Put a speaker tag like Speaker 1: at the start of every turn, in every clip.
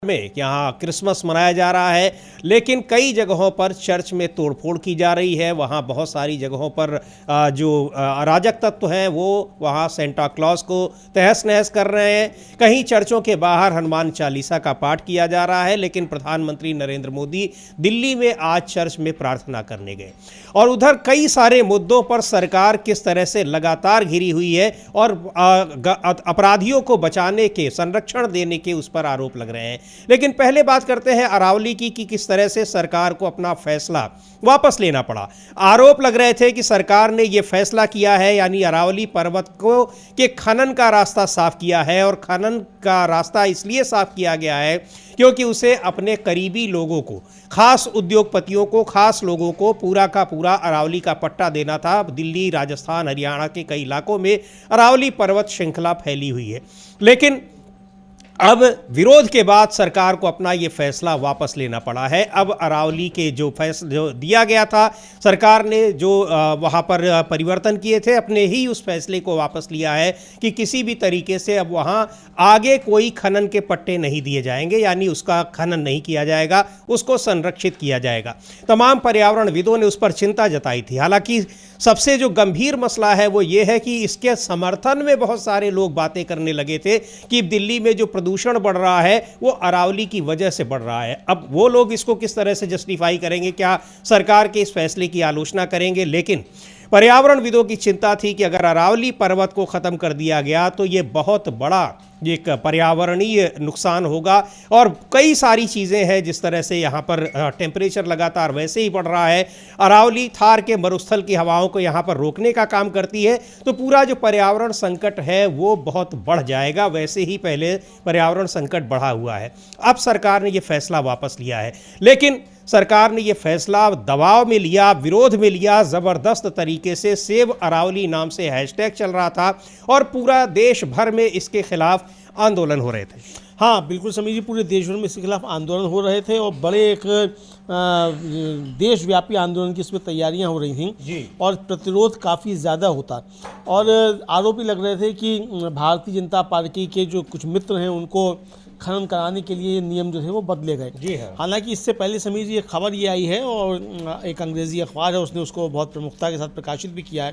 Speaker 1: में यहाँ क्रिसमस मनाया जा रहा है, लेकिन कई जगहों पर चर्च में तोड़फोड़ की जा रही है। वहाँ बहुत सारी जगहों पर जो अराजक तत्व हैं वो वहाँ सेंटा क्लॉज को तहस नहस कर रहे हैं। कहीं चर्चों के बाहर हनुमान चालीसा का पाठ किया जा रहा है, लेकिन प्रधानमंत्री नरेंद्र मोदी दिल्ली में आज चर्च में प्रार्थना करने गए। और उधर कई सारे मुद्दों पर सरकार किस तरह से लगातार घिरी हुई है और अपराधियों को बचाने के, संरक्षण देने के उस पर आरोप लग रहे हैं। लेकिन पहले बात करते हैं अरावली की कि किस तरह से सरकार को अपना फैसला वापस लेना पड़ा। आरोप लग रहे थे कि सरकार ने यह फैसला किया है, यानी अरावली पर्वत को के खनन का रास्ता साफ किया है, और खनन का रास्ता इसलिए साफ किया गया है क्योंकि उसे अपने करीबी लोगों को, खास उद्योगपतियों को, खास लोगों को पूरा का पूरा अरावली का पट्टा देना था। दिल्ली, राजस्थान, हरियाणा के कई इलाकों में अरावली पर्वत श्रृंखला फैली हुई है, लेकिन अब विरोध के बाद सरकार को अपना ये फैसला वापस लेना पड़ा है। अब अरावली के जो दिया गया था, सरकार ने जो वहाँ पर परिवर्तन किए थे, अपने ही उस फैसले को वापस लिया है कि किसी भी तरीके से अब वहाँ आगे कोई खनन के पट्टे नहीं दिए जाएंगे, यानी उसका खनन नहीं किया जाएगा, उसको संरक्षित किया जाएगा। तमाम पर्यावरणविदों ने उस पर चिंता जताई थी। हालांकि सबसे जो गंभीर मसला है वो ये है कि इसके समर्थन में बहुत सारे लोग बातें करने लगे थे कि दिल्ली में जो प्रदूषण बढ़ रहा है वो अरावली की वजह से बढ़ रहा है। अब वो लोग इसको किस तरह से जस्टिफाई करेंगे, क्या सरकार के इस फैसले की आलोचना करेंगे? लेकिन पर्यावरणविदों की चिंता थी कि अगर अरावली पर्वत को ख़त्म कर दिया गया तो ये बहुत बड़ा एक पर्यावरणीय नुकसान होगा। और कई सारी चीज़ें हैं, जिस तरह से यहाँ पर टेम्परेचर लगातार वैसे ही बढ़ रहा है। अरावली थार के मरुस्थल की हवाओं को यहाँ पर रोकने का काम करती है, तो पूरा जो पर्यावरण संकट है वो बहुत बढ़ जाएगा। वैसे ही पहले पर्यावरण संकट बढ़ा हुआ है। अब सरकार ने ये फैसला वापस लिया है, लेकिन सरकार ने ये फैसला दबाव में लिया, विरोध में लिया। ज़बरदस्त तरीके से सेव अरावली नाम से हैशटैग चल रहा था और पूरा देश भर में इसके खिलाफ आंदोलन हो रहे थे।
Speaker 2: हाँ बिल्कुल समीर जी, पूरे देश भर में इसके खिलाफ आंदोलन हो रहे थे और बड़े एक देशव्यापी आंदोलन की इसमें तैयारियां हो रही थीं
Speaker 1: जी।
Speaker 2: और प्रतिरोध काफ़ी ज़्यादा होता और आरोप लग रहे थे कि भारतीय जनता पार्टी के जो कुछ मित्र हैं उनको खनन कराने के लिए नियम जो थे वो बदले गए।
Speaker 1: जी हाँ।
Speaker 2: हालांकि इससे पहले समीर जी एक खबर ये आई है और एक अंग्रेज़ी अखबार है उसने उसको बहुत प्रमुखता के साथ प्रकाशित भी किया है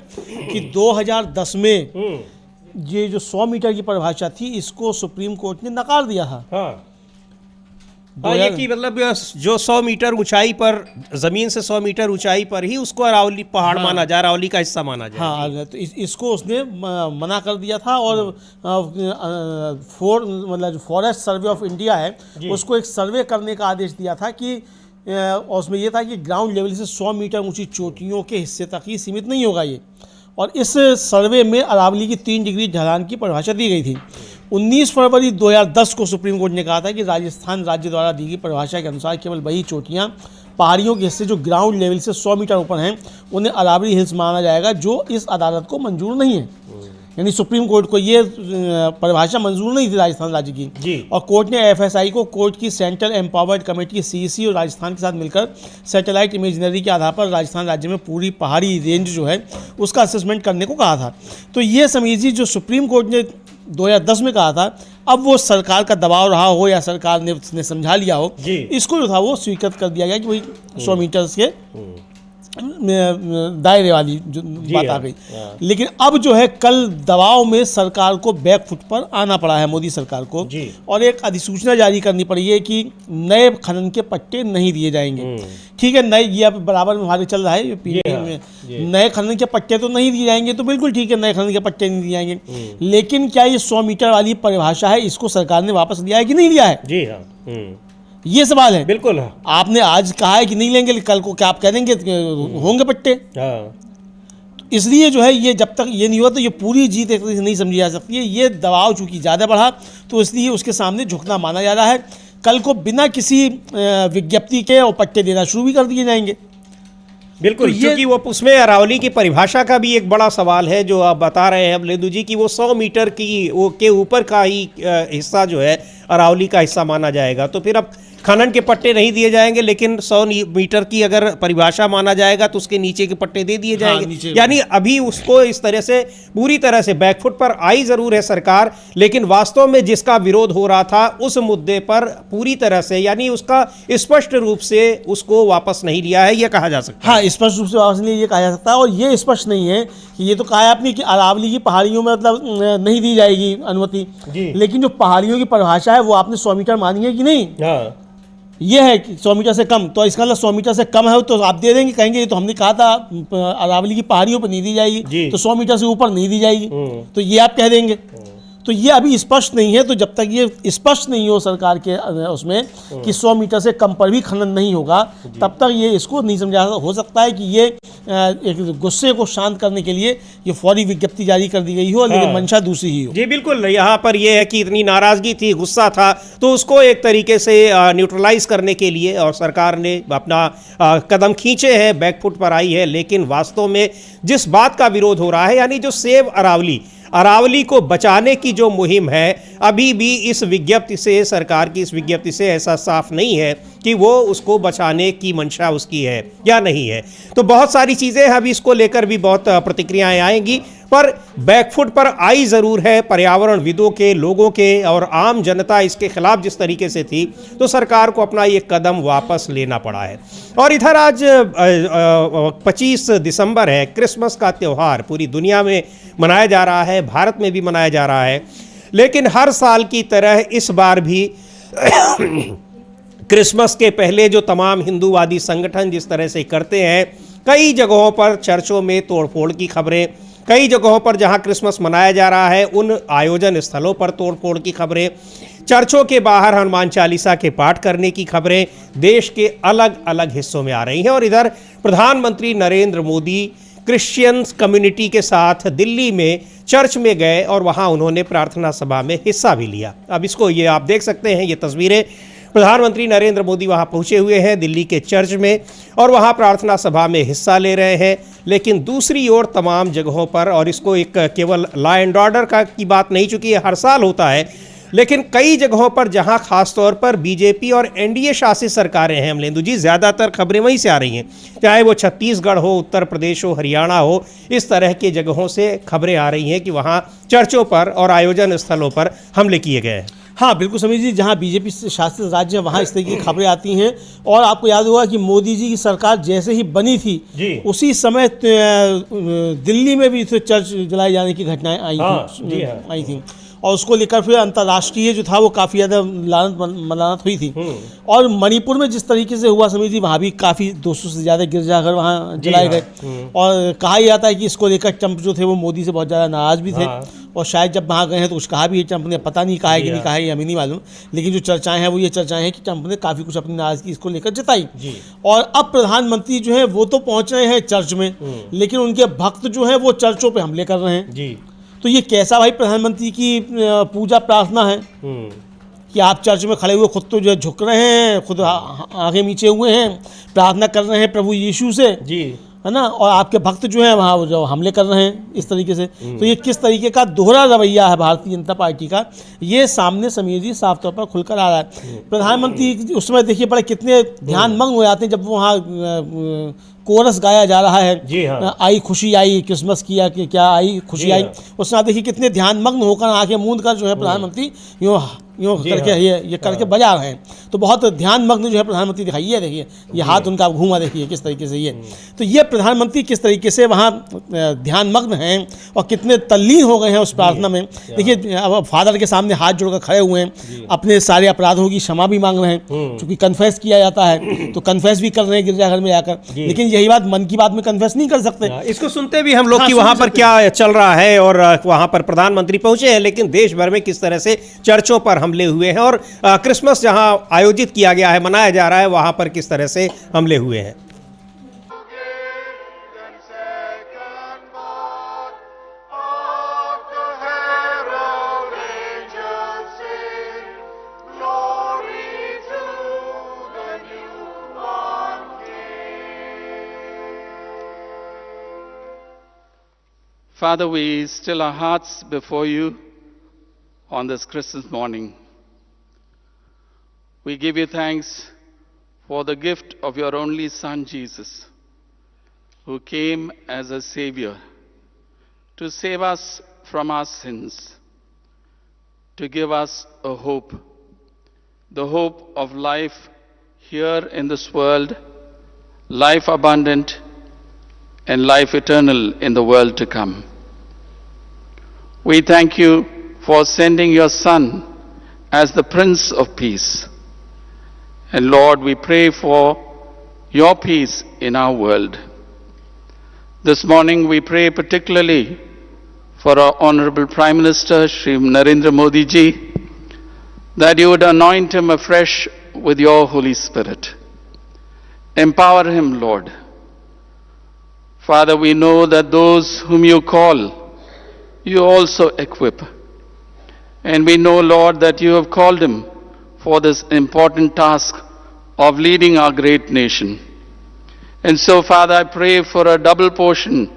Speaker 2: कि 2010 में ये जो 100 मीटर की परिभाषा थी इसको सुप्रीम कोर्ट ने नकार दिया था।
Speaker 1: हाँ, ये कि मतलब जो 100 मीटर ऊंचाई पर, जमीन से 100 मीटर ऊंचाई पर ही उसको अरावली पहाड़ माना जा, अरावली का हिस्सा माना जा।
Speaker 2: हाँ, तो इसको उसने मना कर दिया था और मतलब जो फॉरेस्ट सर्वे ऑफ इंडिया है उसको एक सर्वे करने का आदेश दिया था कि उसमें यह था कि ग्राउंड लेवल से 100 मीटर ऊंची चोटियों के हिस्से तक ही सीमित नहीं होगा ये। और इस सर्वे में अरावली की 3 डिग्री ढलान की परिभाषा दी गई थी। 19 फरवरी 2010 को सुप्रीम कोर्ट ने कहा था कि राजस्थान राज्य द्वारा दी गई परिभाषा के अनुसार केवल वही चोटियां, पहाड़ियों के हिस्से जो ग्राउंड लेवल से 100 मीटर ऊपर हैं उन्हें अरावली हिल्स माना जाएगा, जो इस अदालत को मंजूर नहीं है। यानी सुप्रीम कोर्ट को ये परिभाषा मंजूर नहीं थी राजस्थान राज्य की
Speaker 1: जी।
Speaker 2: और कोर्ट ने एफएसआई को कोर्ट की सेंट्रल एम्पावर्ड कमेटी सीईसी और राजस्थान के साथ मिलकर सैटेलाइट इमेजनरी के आधार पर राजस्थान राज्य में पूरी पहाड़ी रेंज जो है उसका असेसमेंट करने को कहा था। तो ये समझिए जी, जो सुप्रीम कोर्ट ने 2010 में कहा था, अब वो सरकार का दबाव रहा हो या सरकार ने समझा लिया हो, इसको जो था वो स्वीकृत कर दिया गया कि वही 100 मीटर के दायरे वाली जो बात आ गई। लेकिन अब जो है कल दबाव में सरकार को बैकफुट पर आना पड़ा है मोदी सरकार को और एक अधिसूचना जारी करनी पड़ी है कि नए खनन के पट्टे नहीं दिए जाएंगे। ठीक है, नए ये अब बराबर में हमारे चल रहा है पीढ़ी में, नए खनन के पट्टे तो नहीं दिए जाएंगे, तो बिल्कुल ठीक है, नए खनन के पट्टे नहीं दिए जाएंगे। लेकिन क्या ये 100 मीटर वाली परिभाषा है इसको सरकार ने वापस लिया है कि नहीं लिया है?
Speaker 1: जी हाँ,
Speaker 2: ये सवाल है।
Speaker 1: बिल्कुल।
Speaker 2: आपने आज कहा है कि नहीं लेंगे, कल को क्या आप कह देंगे होंगे पट्टे?
Speaker 1: हाँ।
Speaker 2: इसलिए जो है ये जब तक ये नहीं हुआ तो ये पूरी जीत एक तरह से नहीं समझी जा सकती है। ये दबाव चूंकि ज़्यादा बढ़ा तो इसलिए उसके सामने झुकना माना जा रहा है। कल को बिना किसी विज्ञप्ति के और पट्टे देना शुरू भी कर दिए जाएंगे।
Speaker 1: बिल्कुल, तो क्योंकि वो उसमें अरावली की परिभाषा का भी एक बड़ा सवाल है जो आप बता रहे हैं अब लेदू जी, कि वो 100 मीटर की वो के ऊपर का ही हिस्सा जो है अरावली का हिस्सा माना जाएगा, तो फिर अब खनन के पट्टे नहीं दिए जाएंगे, लेकिन 100 मीटर की अगर परिभाषा माना जाएगा तो उसके नीचे के पट्टे दे दिए जाएंगे। यानी अभी उसको इस तरह से पूरी तरह से बैकफुट पर आई जरूर है सरकार, लेकिन वास्तव में जिसका विरोध हो रहा था उस मुद्दे पर पूरी तरह से, यानी उसका स्पष्ट रूप से उसको वापस नहीं लिया है, यह कहा जा सकता है।
Speaker 2: हाँ, स्पष्ट रूप से वापस नहीं ये कहा जा सकता है। और ये स्पष्ट नहीं है कि ये तो कहा है आपने कि अरावली की पहाड़ियों में मतलब नहीं दी जाएगी अनुमति, लेकिन जो पहाड़ियों की परिभाषा है वो आपने 100 मीटर मानी है कि नहीं?
Speaker 1: हाँ,
Speaker 2: ये है कि 100 मीटर से कम, तो इसका मतलब 100 मीटर से कम है तो आप दे देंगे, कहेंगे ये तो हमने कहा था अरावली की पहाड़ियों पर नहीं दी जाएगी, तो 100 मीटर से ऊपर नहीं दी जाएगी, तो ये आप कह देंगे। तो ये अभी स्पष्ट नहीं है। तो जब तक ये स्पष्ट नहीं हो सरकार के उसमें कि 100 मीटर से कम पर भी खनन नहीं होगा, तब तक ये इसको नहीं समझा। हो सकता है कि ये एक गुस्से को शांत करने के लिए ये फौरी विज्ञप्ति जारी कर दी गई हो, लेकिन मंशा दूसरी ही हो।
Speaker 1: जी बिल्कुल, यहाँ पर यह है कि इतनी नाराजगी थी, गुस्सा था, तो उसको एक तरीके से न्यूट्रलाइज करने के लिए और सरकार ने अपना कदम खींचे हैं, बैकफुट पर आई है। लेकिन वास्तव में जिस बात का विरोध हो रहा है, यानी जो सेव अरावली को बचाने की जो मुहिम है, अभी भी इस विज्ञप्ति से, सरकार की इस विज्ञप्ति से ऐसा साफ नहीं है कि वो उसको बचाने की मंशा उसकी है या नहीं है। तो बहुत सारी चीज़ें हैं, अभी इसको लेकर भी बहुत प्रतिक्रियाएं आएंगी, पर बैकफुट पर आई ज़रूर है। पर्यावरण विदों के, लोगों के और आम जनता इसके खिलाफ जिस तरीके से थी, तो सरकार को अपना ये कदम वापस लेना पड़ा है। और इधर आज 25 दिसंबर है, क्रिसमस का त्यौहार पूरी दुनिया में मनाया जा रहा है, भारत में भी मनाया जा रहा है। लेकिन हर साल की तरह इस बार भी क्रिसमस के पहले जो तमाम हिंदूवादी संगठन जिस तरह से करते हैं, कई जगहों पर चर्चों में तोड़फोड़ की खबरें, कई जगहों पर जहां क्रिसमस मनाया जा रहा है उन आयोजन स्थलों पर तोड़फोड़ की खबरें, चर्चों के बाहर हनुमान चालीसा के पाठ करने की खबरें देश के अलग अलग हिस्सों में आ रही हैं। और इधर प्रधानमंत्री नरेंद्र मोदी क्रिश्चियन कम्युनिटी के साथ दिल्ली में चर्च में गए और वहां उन्होंने प्रार्थना सभा में हिस्सा भी लिया। अब इसको ये आप देख सकते हैं, ये तस्वीरें, प्रधानमंत्री नरेंद्र मोदी वहां पहुंचे हुए हैं दिल्ली के चर्च में और वहां प्रार्थना सभा में हिस्सा ले रहे हैं। लेकिन दूसरी ओर तमाम जगहों पर, और इसको एक केवल लॉ एंड ऑर्डर की बात नहीं, चूंकि ये हर साल होता है, लेकिन कई जगहों पर जहां खास तौर पर बीजेपी और एनडीए शासित सरकारें हैं, अमलेंदु जी, ज़्यादातर खबरें वहीं से आ रही हैं, चाहे वो छत्तीसगढ़ हो, उत्तर प्रदेश हो, हरियाणा हो, इस तरह के जगहों से खबरें आ रही हैं कि वहां चर्चों पर और आयोजन स्थलों पर हमले किए गए हैं।
Speaker 2: हाँ, बिल्कुल समीर जी, जहाँ बीजेपी शासित राज्य है वहाँ इस तरह की खबरें आती हैं। और आपको याद होगा कि मोदी जी की सरकार जैसे ही बनी थी उसी समय दिल्ली में भी चर्च जलाए जाने की घटनाएं आई थी और उसको लेकर फिर अंतर्राष्ट्रीय जो था वो काफ़ी ज़्यादा मलानत हुई थी। और मणिपुर में जिस तरीके से हुआ समीर जी, वहाँ भी काफ़ी 200 से ज़्यादा गिरजाघर वहाँ जलाए गए। और कहा जाता है कि इसको लेकर ट्रंप जो थे वो मोदी से बहुत ज़्यादा नाराज़ भी थे। और शायद जब वहाँ गए हैं तो कुछ कहा भी है ट्रंप ने, पता नहीं कहा है कि नहीं कहा है, हमें नहीं मालूम, लेकिन जो चर्चाएं हैं वो ये चर्चाएं हैं कि ट्रंप ने काफ़ी कुछ अपनी नाराज़गी इसको लेकर जताई। और अब प्रधानमंत्री जो है वो तो पहुँच रहे हैं चर्च में, लेकिन उनके भक्त जो हैं वो चर्चों पर हमले कर रहे हैं। तो ये कैसा भाई प्रधानमंत्री की पूजा प्रार्थना है कि आप चर्च में खड़े हुए खुद तो जो झुक रहे हैं, खुद आगे नीचे हुए हैं, प्रार्थना कर रहे हैं प्रभु यीशु से, है ना, और आपके भक्त जो हैं वहाँ जो हमले कर रहे हैं इस तरीके से। तो ये किस तरीके का दोहरा रवैया है भारतीय जनता पार्टी का, ये सामने समीर जी साफ तौर पर खुलकर आ रहा है। प्रधानमंत्री उस समय देखिए बड़े कितने ध्यान मग्न हो जाते हैं जब वहाँ कोरस गाया जा रहा है, आई खुशी आई, क्रिसमस किया कि क्या आई खुशी आई, उसमें आप देखिए कितने ध्यान मग्न होकर आंखें मूंद कर जो है प्रधानमंत्री यूँ करके ये करके बजा रहे हैं। तो बहुत ध्यान मग्न जो है प्रधानमंत्री दिखाई, ये देखिए ये हाथ उनका घूमा, देखिए किस तरीके से ये। तो ये प्रधानमंत्री किस तरीके से वहाँ ध्यान मग्न हैं और कितने तल्लीन हो गए हैं उस प्रार्थना में। देखिए अब फादर के सामने हाथ जोड़कर खड़े हुए हैं, अपने सारे अपराधों की क्षमा भी मांग रहे हैं, क्योंकि कन्फेस किया जाता है तो कन्फेस भी कर रहे हैं गिरजाघर में जाकर। लेकिन यही बात मन की बात में कन्फेस नहीं कर सकते।
Speaker 1: इसको सुनते भी हम लोग कि वहाँ पर क्या चल रहा है और वहाँ पर प्रधानमंत्री पहुंचे हैं, लेकिन देश भर में किस तरह से चर्चों पर हमले हुए हैं और क्रिसमस जहां आयोजित किया गया है, मनाया जा रहा है, वहां पर किस तरह से हमले हुए हैं।
Speaker 3: Father, we still our hearts before you on this Christmas morning. we give you thanks for the gift of your only Son, Jesus, who came as a Savior to save us from our sins, to give us a hope, the hope of life here in this world, life abundant, and life eternal in the world to come. We thank you for sending your Son as the Prince of Peace. And Lord, we pray for your peace in our world. This morning we pray particularly for our Honorable Prime Minister, Shri Narendra Modi ji, that you would anoint him afresh with your Holy Spirit. Empower him, Lord. Father, we know that those whom you call, you also equip. And we know, Lord, that you have called him for this important task of leading our great nation. And so, Father, I pray for a double portion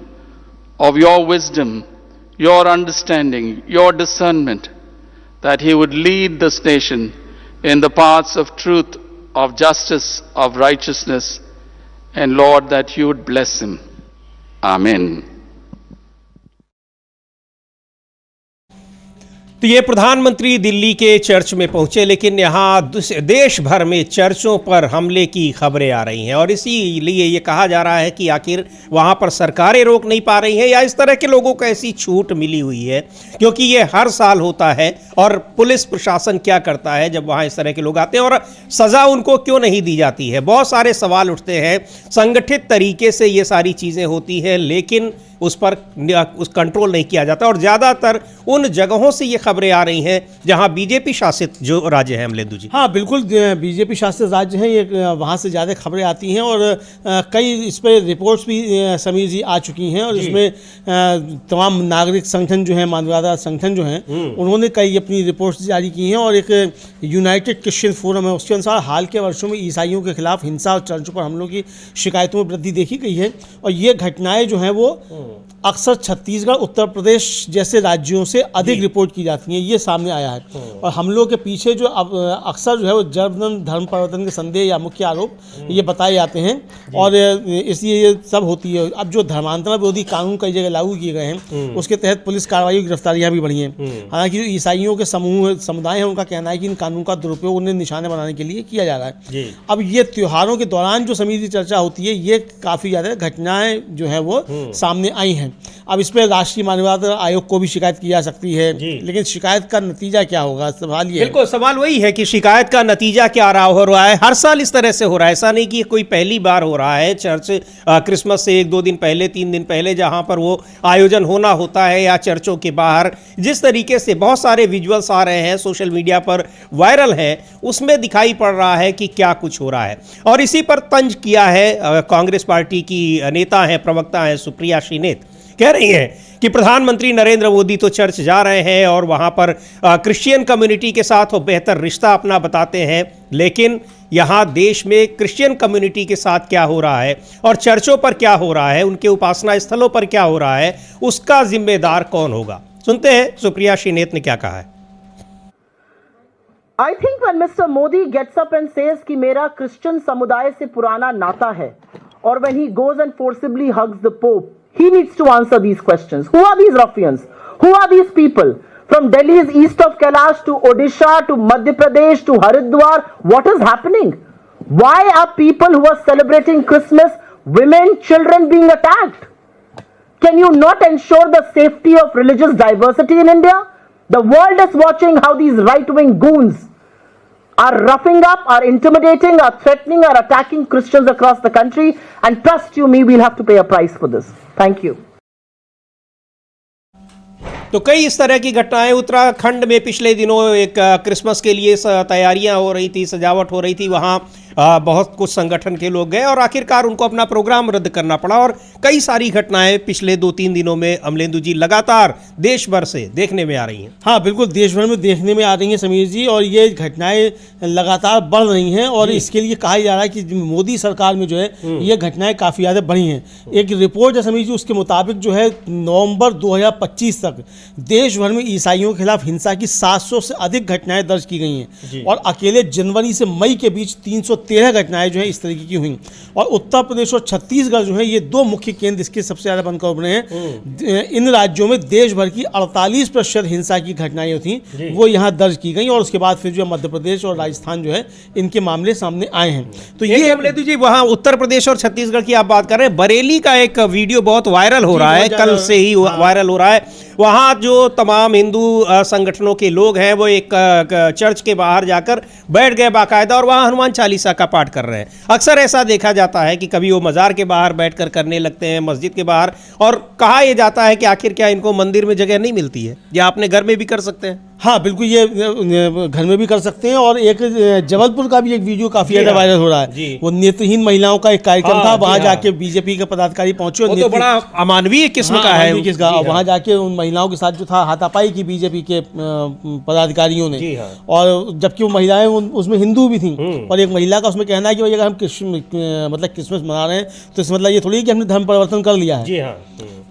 Speaker 3: of your wisdom, your understanding, your discernment, that he would lead this nation in the paths of truth, of justice, of righteousness, and Lord, that you would bless him. Amen.
Speaker 1: तो ये प्रधानमंत्री दिल्ली के church में पहुंचे, लेकिन यहाँ देश भर में चर्चों पर हमले की खबरें आ रही हैं और इसीलिए ये कहा जा रहा है कि आखिर वहाँ पर सरकारें रोक नहीं पा रही हैं या इस तरह के लोगों को ऐसी छूट मिली हुई है, क्योंकि ये हर साल होता है। और पुलिस प्रशासन क्या करता है जब वहाँ इस तरह के लोग आते हैं और सज़ा उनको क्यों नहीं दी जाती है? बहुत सारे सवाल उठते हैं। संगठित तरीके से ये सारी चीज़ें होती हैं, लेकिन उस पर कंट्रोल नहीं किया जाता और ज़्यादातर उन जगहों से ये खबरें आ रही हैं जहां बीजेपी शासित जो राज्य हैं। अमलेंदु जी, हाँ
Speaker 2: बिल्कुल, बीजेपी शासित राज्य हैं, ये वहाँ से ज़्यादा खबरें आती हैं और कई इस पर रिपोर्ट्स भी समीर जी आ चुकी हैं और इसमें तमाम नागरिक संगठन जो हैं, मानवाधिकार संगठन जो हैं, उन्होंने कई अपनी रिपोर्ट्स जारी की हैं और एक यूनाइटेड क्रिश्चियन फोरम है, उसके अनुसार हाल के वर्षों में ईसाइयों के खिलाफ हिंसा और चर्चों पर हमलों की शिकायतों में वृद्धि देखी गई है और ये घटनाएं जो हैं वो अक्सर छत्तीसगढ़, उत्तर प्रदेश जैसे राज्यों से अधिक रिपोर्ट की जाती हैं, ये सामने आया है। और हमलों के पीछे जो अक्सर जो है वो जबरन धर्म परिवर्तन के संदेह या मुख्य आरोप ये बताए जाते हैं और इसलिए ये सब होती है। अब जो धर्मांतरण विरोधी कानून कई जगह लागू किए गए हैं, उसके तहत पुलिस कार्रवाई, गिरफ्तारियां भी बढ़ी हैं। हालांकि जो ईसाइयों के समुदाय है, उनका कहना है कि इन कानून का दुरुपयोग उन्हें निशाने बनाने के लिए किया जा रहा है। अब ये त्योहारों के दौरान जो समिति चर्चा होती है, ये काफ़ी ज़्यादा घटनाएं जो है वो सामने आई हैं। अब इस पर राष्ट्रीय मानवाधिकार आयोग को भी शिकायत की जा सकती है, लेकिन शिकायत का नतीजा क्या होगा, सवाल ये।
Speaker 1: बिल्कुल, सवाल वही है कि शिकायत का नतीजा क्या हो रहा है। हर साल इस तरह से हो रहा है, ऐसा नहीं कि कोई पहली बार हो रहा है। चर्च क्रिसमस से 1-2 दिन पहले, 3 दिन पहले जहां पर वो आयोजन होना होता है या चर्चों के बाहर जिस तरीके से बहुत सारे विजुअल्स आ रहे हैं, सोशल मीडिया पर वायरल है, उसमें दिखाई पड़ रहा है कि क्या कुछ हो रहा है। और इसी पर तंज किया है कांग्रेस पार्टी की नेता हैं, प्रवक्ता हैं सुप्रिया श्रीनेत, कह रही हैं कि प्रधानमंत्री नरेंद्र मोदी तो चर्च जा रहे हैं और वहां पर क्रिश्चियन कम्युनिटी के साथ वो बेहतर रिश्ता अपना बताते हैं, लेकिन यहाँ देश में क्रिश्चियन कम्युनिटी के साथ क्या हो रहा है और चर्चों पर क्या हो रहा है, उनके उपासना स्थलों पर क्या हो रहा है, उसका जिम्मेदार कौन होगा? सुनते हैं सुप्रिया श्रीनेत ने क्या कहा है।
Speaker 4: I think when Mr. Modi gets up and says कि मेरा क्रिश्चियन समुदाय से पुराना नाता है, और when he goes and forcibly hugs the Pope, he needs to answer these questions. Who are these ruffians? Who are these people? From Delhi's east of Kailash to Odisha to Madhya Pradesh to Haridwar, what is happening? Why are people who are celebrating Christmas, women, children being attacked? Can you not ensure the safety of religious diversity in India? The world is watching how these right-wing goons are roughing up, are intimidating, are threatening, are attacking Christians across the country, and trust you me, we'll have to pay a price for this. Thank you.
Speaker 1: तो कई इस तरह की घटनाएं उत्तराखंड में पिछले दिनों एक क्रिसमस के लिए तैयारियां हो रही थी, सजावट हो रही थी, वहां बहुत कुछ संगठन के लोग गए और आखिरकार उनको अपना प्रोग्राम रद्द करना पड़ा। और कई सारी घटनाएं पिछले 2-3 दिनों में अमलेंदु जी लगातार देश भर से देखने में आ रही हैं।
Speaker 2: हाँ बिल्कुल, देश भर में देखने में आ रही हैं समीर जी, और ये घटनाएं लगातार बढ़ रही हैं और इसके लिए कहा जा रहा है कि मोदी सरकार में जो है ये घटनाएं काफ़ी ज़्यादा बढ़ी हैं। एक रिपोर्ट है समीर जी, उसके मुताबिक जो है नवंबर 2025 तक देश भर में ईसाइयों के खिलाफ हिंसा की 700 से अधिक घटनाएं दर्ज की गई हैं और अकेले जनवरी से मई के बीच 313 घटनाएं जो है इस तरीके की हुई। और उत्तर प्रदेश और छत्तीसगढ़ जो है ये दो मुख्य केंद्र इसके सबसे ज़्यादा बनकर उभरे हैं। इन राज्यों में देश भर की 48% हिंसा की घटनाएं थी वो यहाँ दर्ज की गई और उसके बाद फिर जो मध्य प्रदेश और राजस्थान जो है इनके मामले सामने आए हैं। तो ये
Speaker 1: अमलेंदु जी, वहाँ उत्तर प्रदेश और छत्तीसगढ़ की आप बात कर रहे हैं, बरेली का एक वीडियो बहुत वायरल हो रहा है, कल से ही वायरल हो रहा है। वहाँ जो तमाम हिंदू संगठनों के लोग हैं वो एक चर्च के बाहर जाकर बैठ गए बाकायदा और वहाँ हनुमान चालीसा का पाठ कर रहे हैं। अक्सर ऐसा देखा जाता है कि कभी वो मज़ार के बाहर बैठकर करने लगते हैं, मस्जिद के बाहर, और कहा यह जाता है कि आखिर क्या इनको मंदिर में जगह नहीं मिलती है, या अपने घर में भी कर सकते हैं?
Speaker 2: हाँ बिल्कुल, ये घर में भी कर सकते हैं। और एक जबलपुर का भी एक वीडियो काफी ज्यादा वायरल हो रहा है। वो नेत्रहीन महिलाओं का एक कार्यक्रम था, वहां जाके बीजेपी के पदाधिकारी पहुंचे और
Speaker 1: तो बड़ा अमानवीय किस्म का है
Speaker 2: वहां जाके उन महिलाओं के साथ जो था हाथापाई की बीजेपी के पदाधिकारियों ने। और जबकि वो महिलाएं उसमें हिंदू भी थी और एक महिला का उसमें कहना है कि भाई अगर हम क्रिसमस मना रहे हैं तो इसका मतलब ये थोड़ी कि हमने धर्म परिवर्तन कर लिया है।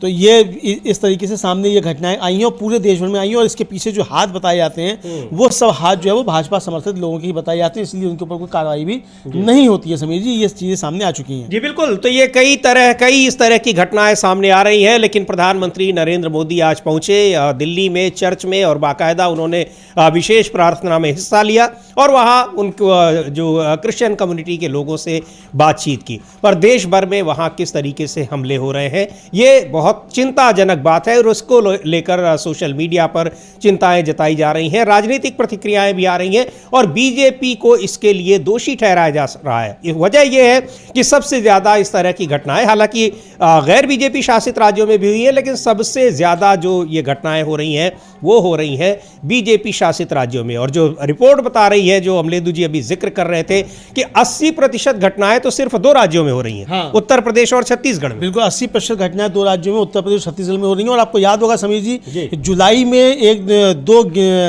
Speaker 2: तो ये इस तरीके से सामने ये घटनाएं आई हैं और पूरे देश भर में आई हैं और इसके पीछे जो हाथ बताए जाते हैं वो सब हाथ जो है वो भाजपा समर्थित लोगों के ही बताए जाते हैं, इसलिए उनके ऊपर कोई कार्रवाई भी नहीं होती है। समीर जी, ये चीजें सामने आ चुकी हैं।
Speaker 1: जी बिल्कुल, तो ये कई इस तरह की घटनाएं सामने आ रही हैं, लेकिन प्रधानमंत्री नरेंद्र मोदी आज पहुंचे दिल्ली में चर्च में और बाकायदा उन्होंने विशेष प्रार्थना में हिस्सा लिया और वहाँ उनको जो क्रिश्चियन कम्युनिटी के लोगों से बातचीत की। पर देश भर में वहाँ किस तरीके से हमले हो रहे हैं ये बहुत चिंताजनक बात है और उसको लेकर सोशल मीडिया पर चिंताएं जताई जा रही हैं, राजनीतिक प्रतिक्रियाएं भी आ रही हैं और बीजेपी को इसके लिए दोषी ठहराया जा रहा है। वजह यह है कि सबसे ज्यादा इस तरह की घटनाएं हालांकि गैर बीजेपी शासित राज्यों में भी हुई है, लेकिन सबसे ज्यादा जो ये घटनाएं हो रही हैं वो हो रही हैं बीजेपी शासित राज्यों में। और जो रिपोर्ट बता रही है, जो अमलेंदु जी अभी जिक्र कर रहे थे, कि 80% घटनाएं तो सिर्फ 2 राज्यों में हो रही हैं, उत्तर प्रदेश और छत्तीसगढ़ में।
Speaker 2: बिल्कुल, 80% घटनाएं 2 राज्यों में, उत्तर प्रदेश छत्तीसगढ़ में हो रही हैं। और आपको याद होगा समीर जी, जुलाई में 2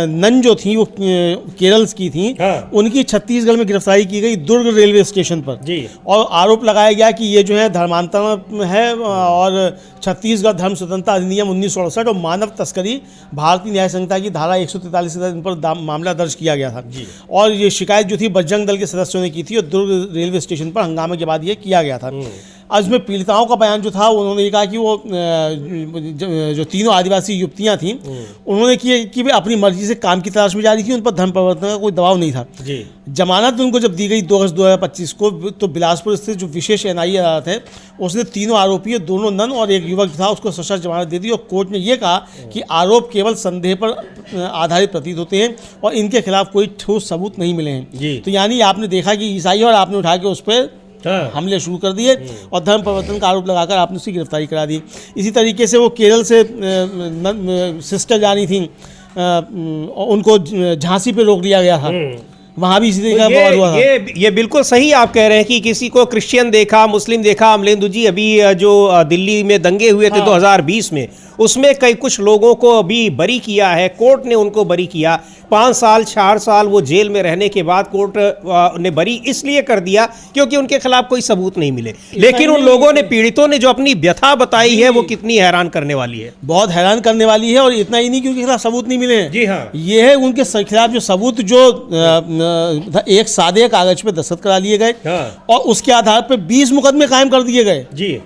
Speaker 2: नन जो थी वो केरल की थी, उनकी छत्तीसगढ़ में गिरफ्तारी की गई दुर्ग रेलवे स्टेशन पर और आरोप लगाया गया कि ये जो है धर्मांतरण है और छत्तीसगढ़ धर्म स्वतंत्रता अधिनियम 1968 और मानव तस्करी भारतीय न्याय संहिता की धारा 143 के इन पर मामला दर्ज किया गया था। और ये शिकायत जो थी बजरंग दल के सदस्यों ने की थी और दुर्ग रेलवे स्टेशन पर हंगामे के बाद ये किया गया था। आज में पीड़िताओं का बयान जो था उन्होंने ये कहा कि वो जो तीनों आदिवासी युवतियां थी उन्होंने कि वे अपनी मर्जी से काम की तलाश में जा रही थी, उन पर धर्म परिवर्तन का कोई दबाव नहीं था। जमानत उनको जब दी गई 2 अगस्त 2025 को, तो बिलासपुर स्थित जो विशेष NIA अदालत है उसने तीनों आरोपी, दोनों नन और एक युवक था, उसको सशर्त जमानत दे दी और कोर्ट ने यह कहा कि आरोप केवल संदेह पर आधारित प्रतीत होते हैं और इनके खिलाफ कोई ठोस सबूत नहीं मिले हैं। तो यानी आपने देखा कि ईसाई और आपने उठा के उस पर हमले शुरू कर दिए और धर्म परिवर्तन का आरोप लगाकर आपने उसकी गिरफ्तारी करा दी। इसी तरीके से वो केरल से सिस्टर जानी थी, उनको झांसी पे रोक दिया गया था, वहाँ भी इसी तरीके का बवाल हुआ था।
Speaker 1: ये बिल्कुल सही आप कह रहे हैं कि किसी को क्रिश्चियन देखा, मुस्लिम देखा। अमलेंदु जी, अभी जो दिल्ली में दंगे हुए थे 2020 में, उसमें कुछ लोगों को अभी बरी किया है, कोर्ट ने उनको बरी किया। 5 साल 4 साल वो जेल में रहने के बाद कोर्ट ने बरी इसलिए कर दिया क्योंकि उनके खिलाफ कोई सबूत नहीं मिले। लेकिन उन लोगों ने, पीड़ितों ने जो अपनी व्यथा बताई है वो कितनी हैरान करने वाली है,
Speaker 2: बहुत हैरान करने वाली है। और इतना ही नहीं कि उनके खिलाफ सबूत नहीं मिले हैं।
Speaker 1: जी हाँ, ये
Speaker 2: है उनके खिलाफ जो सबूत जो एक सादे कागज पे दस्तखत करा लिए गए और उसके आधार पर 20 मुकदमे कायम कर दिए गए जी,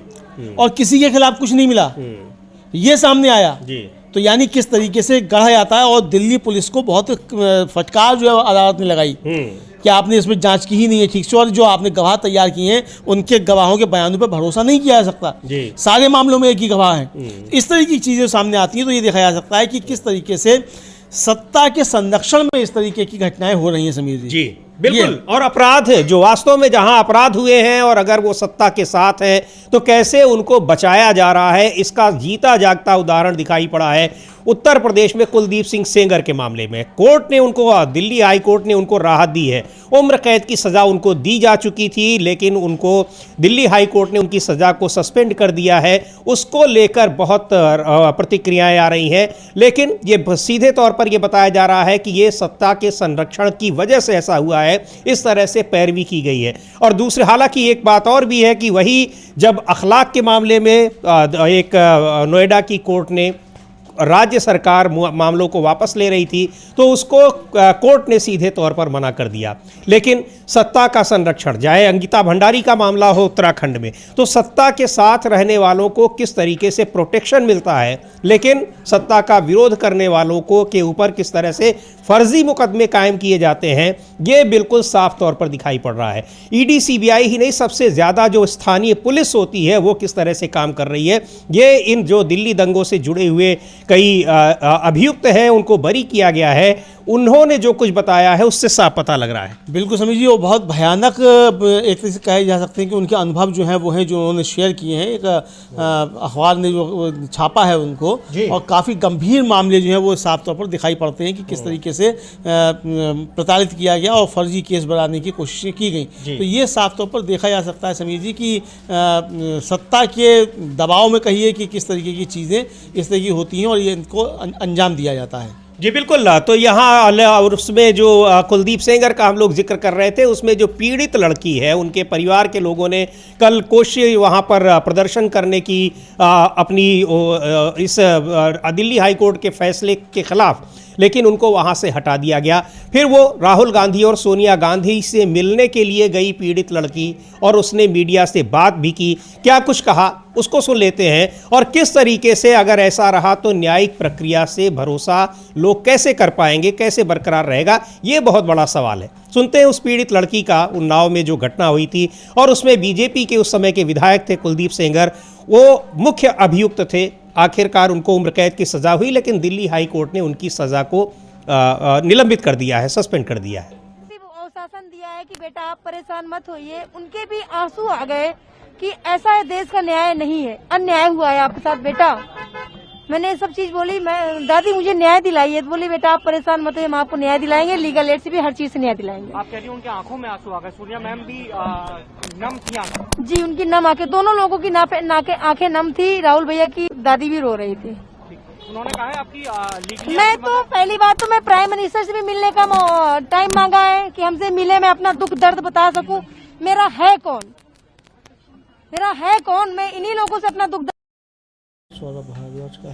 Speaker 2: और किसी के खिलाफ कुछ नहीं मिला, ये सामने आया जी। तो यानी किस तरीके से गढ़ा जाता है। और दिल्ली पुलिस को बहुत फटकार जो है अदालत ने लगाई कि आपने इसमें जांच की ही नहीं है ठीक से, और जो आपने गवाह तैयार किए हैं उनके गवाहों के बयानों पर भरोसा नहीं किया जा सकता जी। सारे मामलों में एक ही गवाह हैं। इस तरह की चीज़ें सामने आती हैं तो ये देखा जा सकता है कि किस तरीके से सत्ता के संरक्षण में इस तरीके की घटनाएं हो रही हैं समीर जी।
Speaker 1: बिल्कुल। और अपराध जो वास्तव में जहां अपराध हुए हैं और अगर वो सत्ता के साथ है तो कैसे उनको बचाया जा रहा है, इसका जीता जागता उदाहरण दिखाई पड़ा है उत्तर प्रदेश में कुलदीप सिंह सेंगर के मामले में। कोर्ट ने उनको, दिल्ली हाई कोर्ट ने उनको राहत दी है। उम्र कैद की सज़ा उनको दी जा चुकी थी, लेकिन उनको दिल्ली हाई कोर्ट ने उनकी सज़ा को सस्पेंड कर दिया है। उसको लेकर बहुत प्रतिक्रियाएं आ रही हैं, लेकिन ये सीधे तौर पर यह बताया जा रहा है कि ये सत्ता के संरक्षण की वजह से ऐसा हुआ है, इस तरह से पैरवी की गई है। और दूसरे, हालांकि एक बात और भी है कि वही जब अखलाक के मामले में एक नोएडा की कोर्ट ने राज्य सरकार मामलों को वापस ले रही थी तो उसको कोर्ट ने सीधे तौर पर मना कर दिया। लेकिन सत्ता का संरक्षण, चाहे अंकिता भंडारी का मामला हो उत्तराखंड में, तो सत्ता के साथ रहने वालों को किस तरीके से प्रोटेक्शन मिलता है, लेकिन सत्ता का विरोध करने वालों को के ऊपर किस तरह से फर्जी मुकदमे कायम किए जाते हैं, ये बिल्कुल साफ तौर पर दिखाई पड़ रहा है। ईडी सीबीआई ही नहीं, सबसे ज़्यादा जो स्थानीय पुलिस होती है वो किस तरह से काम कर रही है, ये इन जो दिल्ली दंगों से जुड़े हुए कई अभियुक्त हैं उनको बरी किया गया है, उन्होंने जो कुछ बताया है उससे साफ पता लग रहा है।
Speaker 2: बिल्कुल समीर जी, वो बहुत भयानक एक तरह से कहे जा सकते हैं कि उनके अनुभव जो हैं वो हैं जो उन्होंने शेयर किए हैं। एक अखबार ने जो छापा है उनको, और काफ़ी गंभीर मामले जो हैं वो साफ तौर पर दिखाई पड़ते हैं कि किस तरीके से प्रताड़ित किया गया और फर्जी केस बनाने की कोशिशें की गई। तो ये साफ तौर पर देखा जा सकता है समीर जी कि सत्ता के दबाव में कहिए कि किस तरीके की चीज़ें इस तरह की होती हैं और ये इनको अंजाम दिया जाता है।
Speaker 1: जी बिल्कुल। तो यहाँ और उसमें जो कुलदीप सेंगर का हम लोग जिक्र कर रहे थे, उसमें जो पीड़ित लड़की है, उनके परिवार के लोगों ने कल कोशिश वहाँ पर प्रदर्शन करने की अपनी इस दिल्ली हाई कोर्ट के फैसले के खिलाफ, लेकिन उनको वहाँ से हटा दिया गया। फिर वो राहुल गांधी और सोनिया गांधी से मिलने के लिए गई पीड़ित लड़की, और उसने मीडिया से बात भी की। क्या कुछ कहा उसको सुन लेते हैं, और किस तरीके से अगर ऐसा रहा तो न्यायिक प्रक्रिया से भरोसा लोग कैसे कर पाएंगे, कैसे बरकरार रहेगा, ये बहुत बड़ा सवाल है। सुनते हैं उस पीड़ित लड़की का, उन्नाव में जो घटना हुई थी, और उसमें बीजेपी के उस समय के विधायक थे कुलदीप सेंगर, वो मुख्य अभियुक्त थे। आखिरकार उनको उम्र कैद की सज़ा हुई, लेकिन दिल्ली हाई कोर्ट ने उनकी सज़ा को निलंबित कर दिया है, सस्पेंड कर दिया है।
Speaker 5: शासन दिया है कि बेटा आप परेशान मत होइए। उनके भी आंसू आ गए कि ऐसा देश का न्याय नहीं है, अन्याय हुआ है आपके साथ बेटा। मैंने ये सब चीज बोली, मैं दादी मुझे न्याय दिलाइए, तो बोली बेटा आप परेशान मत होइए, हम आपको न्याय दिलाएंगे, लीगल एड से भी हर चीज से न्याय दिलाएंगे।
Speaker 6: आप कह रही हैं उनकी आंखों में आंसू आ गए, सोनिया मैम भी नम थी आंखें।
Speaker 5: जी उनकी नम आंखें, दोनों लोगों की आंखें नम थी। राहुल भैया की दादी भी रो रही थी।
Speaker 6: उन्होंने कहा है आपकी
Speaker 5: मैं तो पहली बात तो मैं प्राइम मिनिस्टर से भी मिलने का टाइम मांगा है कि हमसे मिले, मैं अपना दुख दर्द बता सकूं। मेरा है कौन, मैं इन्हीं लोगों से अपना दुख।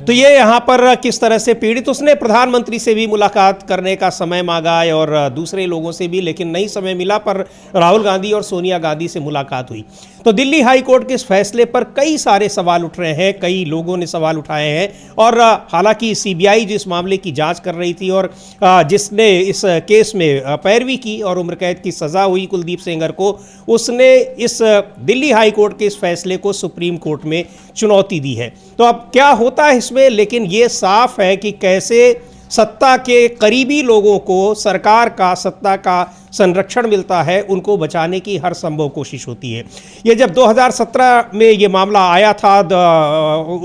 Speaker 1: तो ये यहाँ पर किस तरह से पीड़ित, उसने प्रधानमंत्री से भी मुलाकात करने का समय मांगा और दूसरे लोगों से भी, लेकिन नहीं समय मिला, पर राहुल गांधी और सोनिया गांधी से मुलाकात हुई। तो दिल्ली हाई कोर्ट के इस फैसले पर कई सारे सवाल उठ रहे हैं, कई लोगों ने सवाल उठाए हैं। और हालांकि सीबीआई जिस मामले की जांच कर रही थी और जिसने इस केस में पैरवी की और उम्र कैद की सज़ा हुई कुलदीप सेंगर को, उसने इस दिल्ली हाई कोर्ट के इस फैसले को सुप्रीम कोर्ट में चुनौती दी है। तो अब क्या होता है इसमें, लेकिन ये साफ है कि कैसे सत्ता के करीबी लोगों को सरकार का, सत्ता का संरक्षण मिलता है, उनको बचाने की हर संभव कोशिश होती है। ये जब 2017 में ये मामला आया था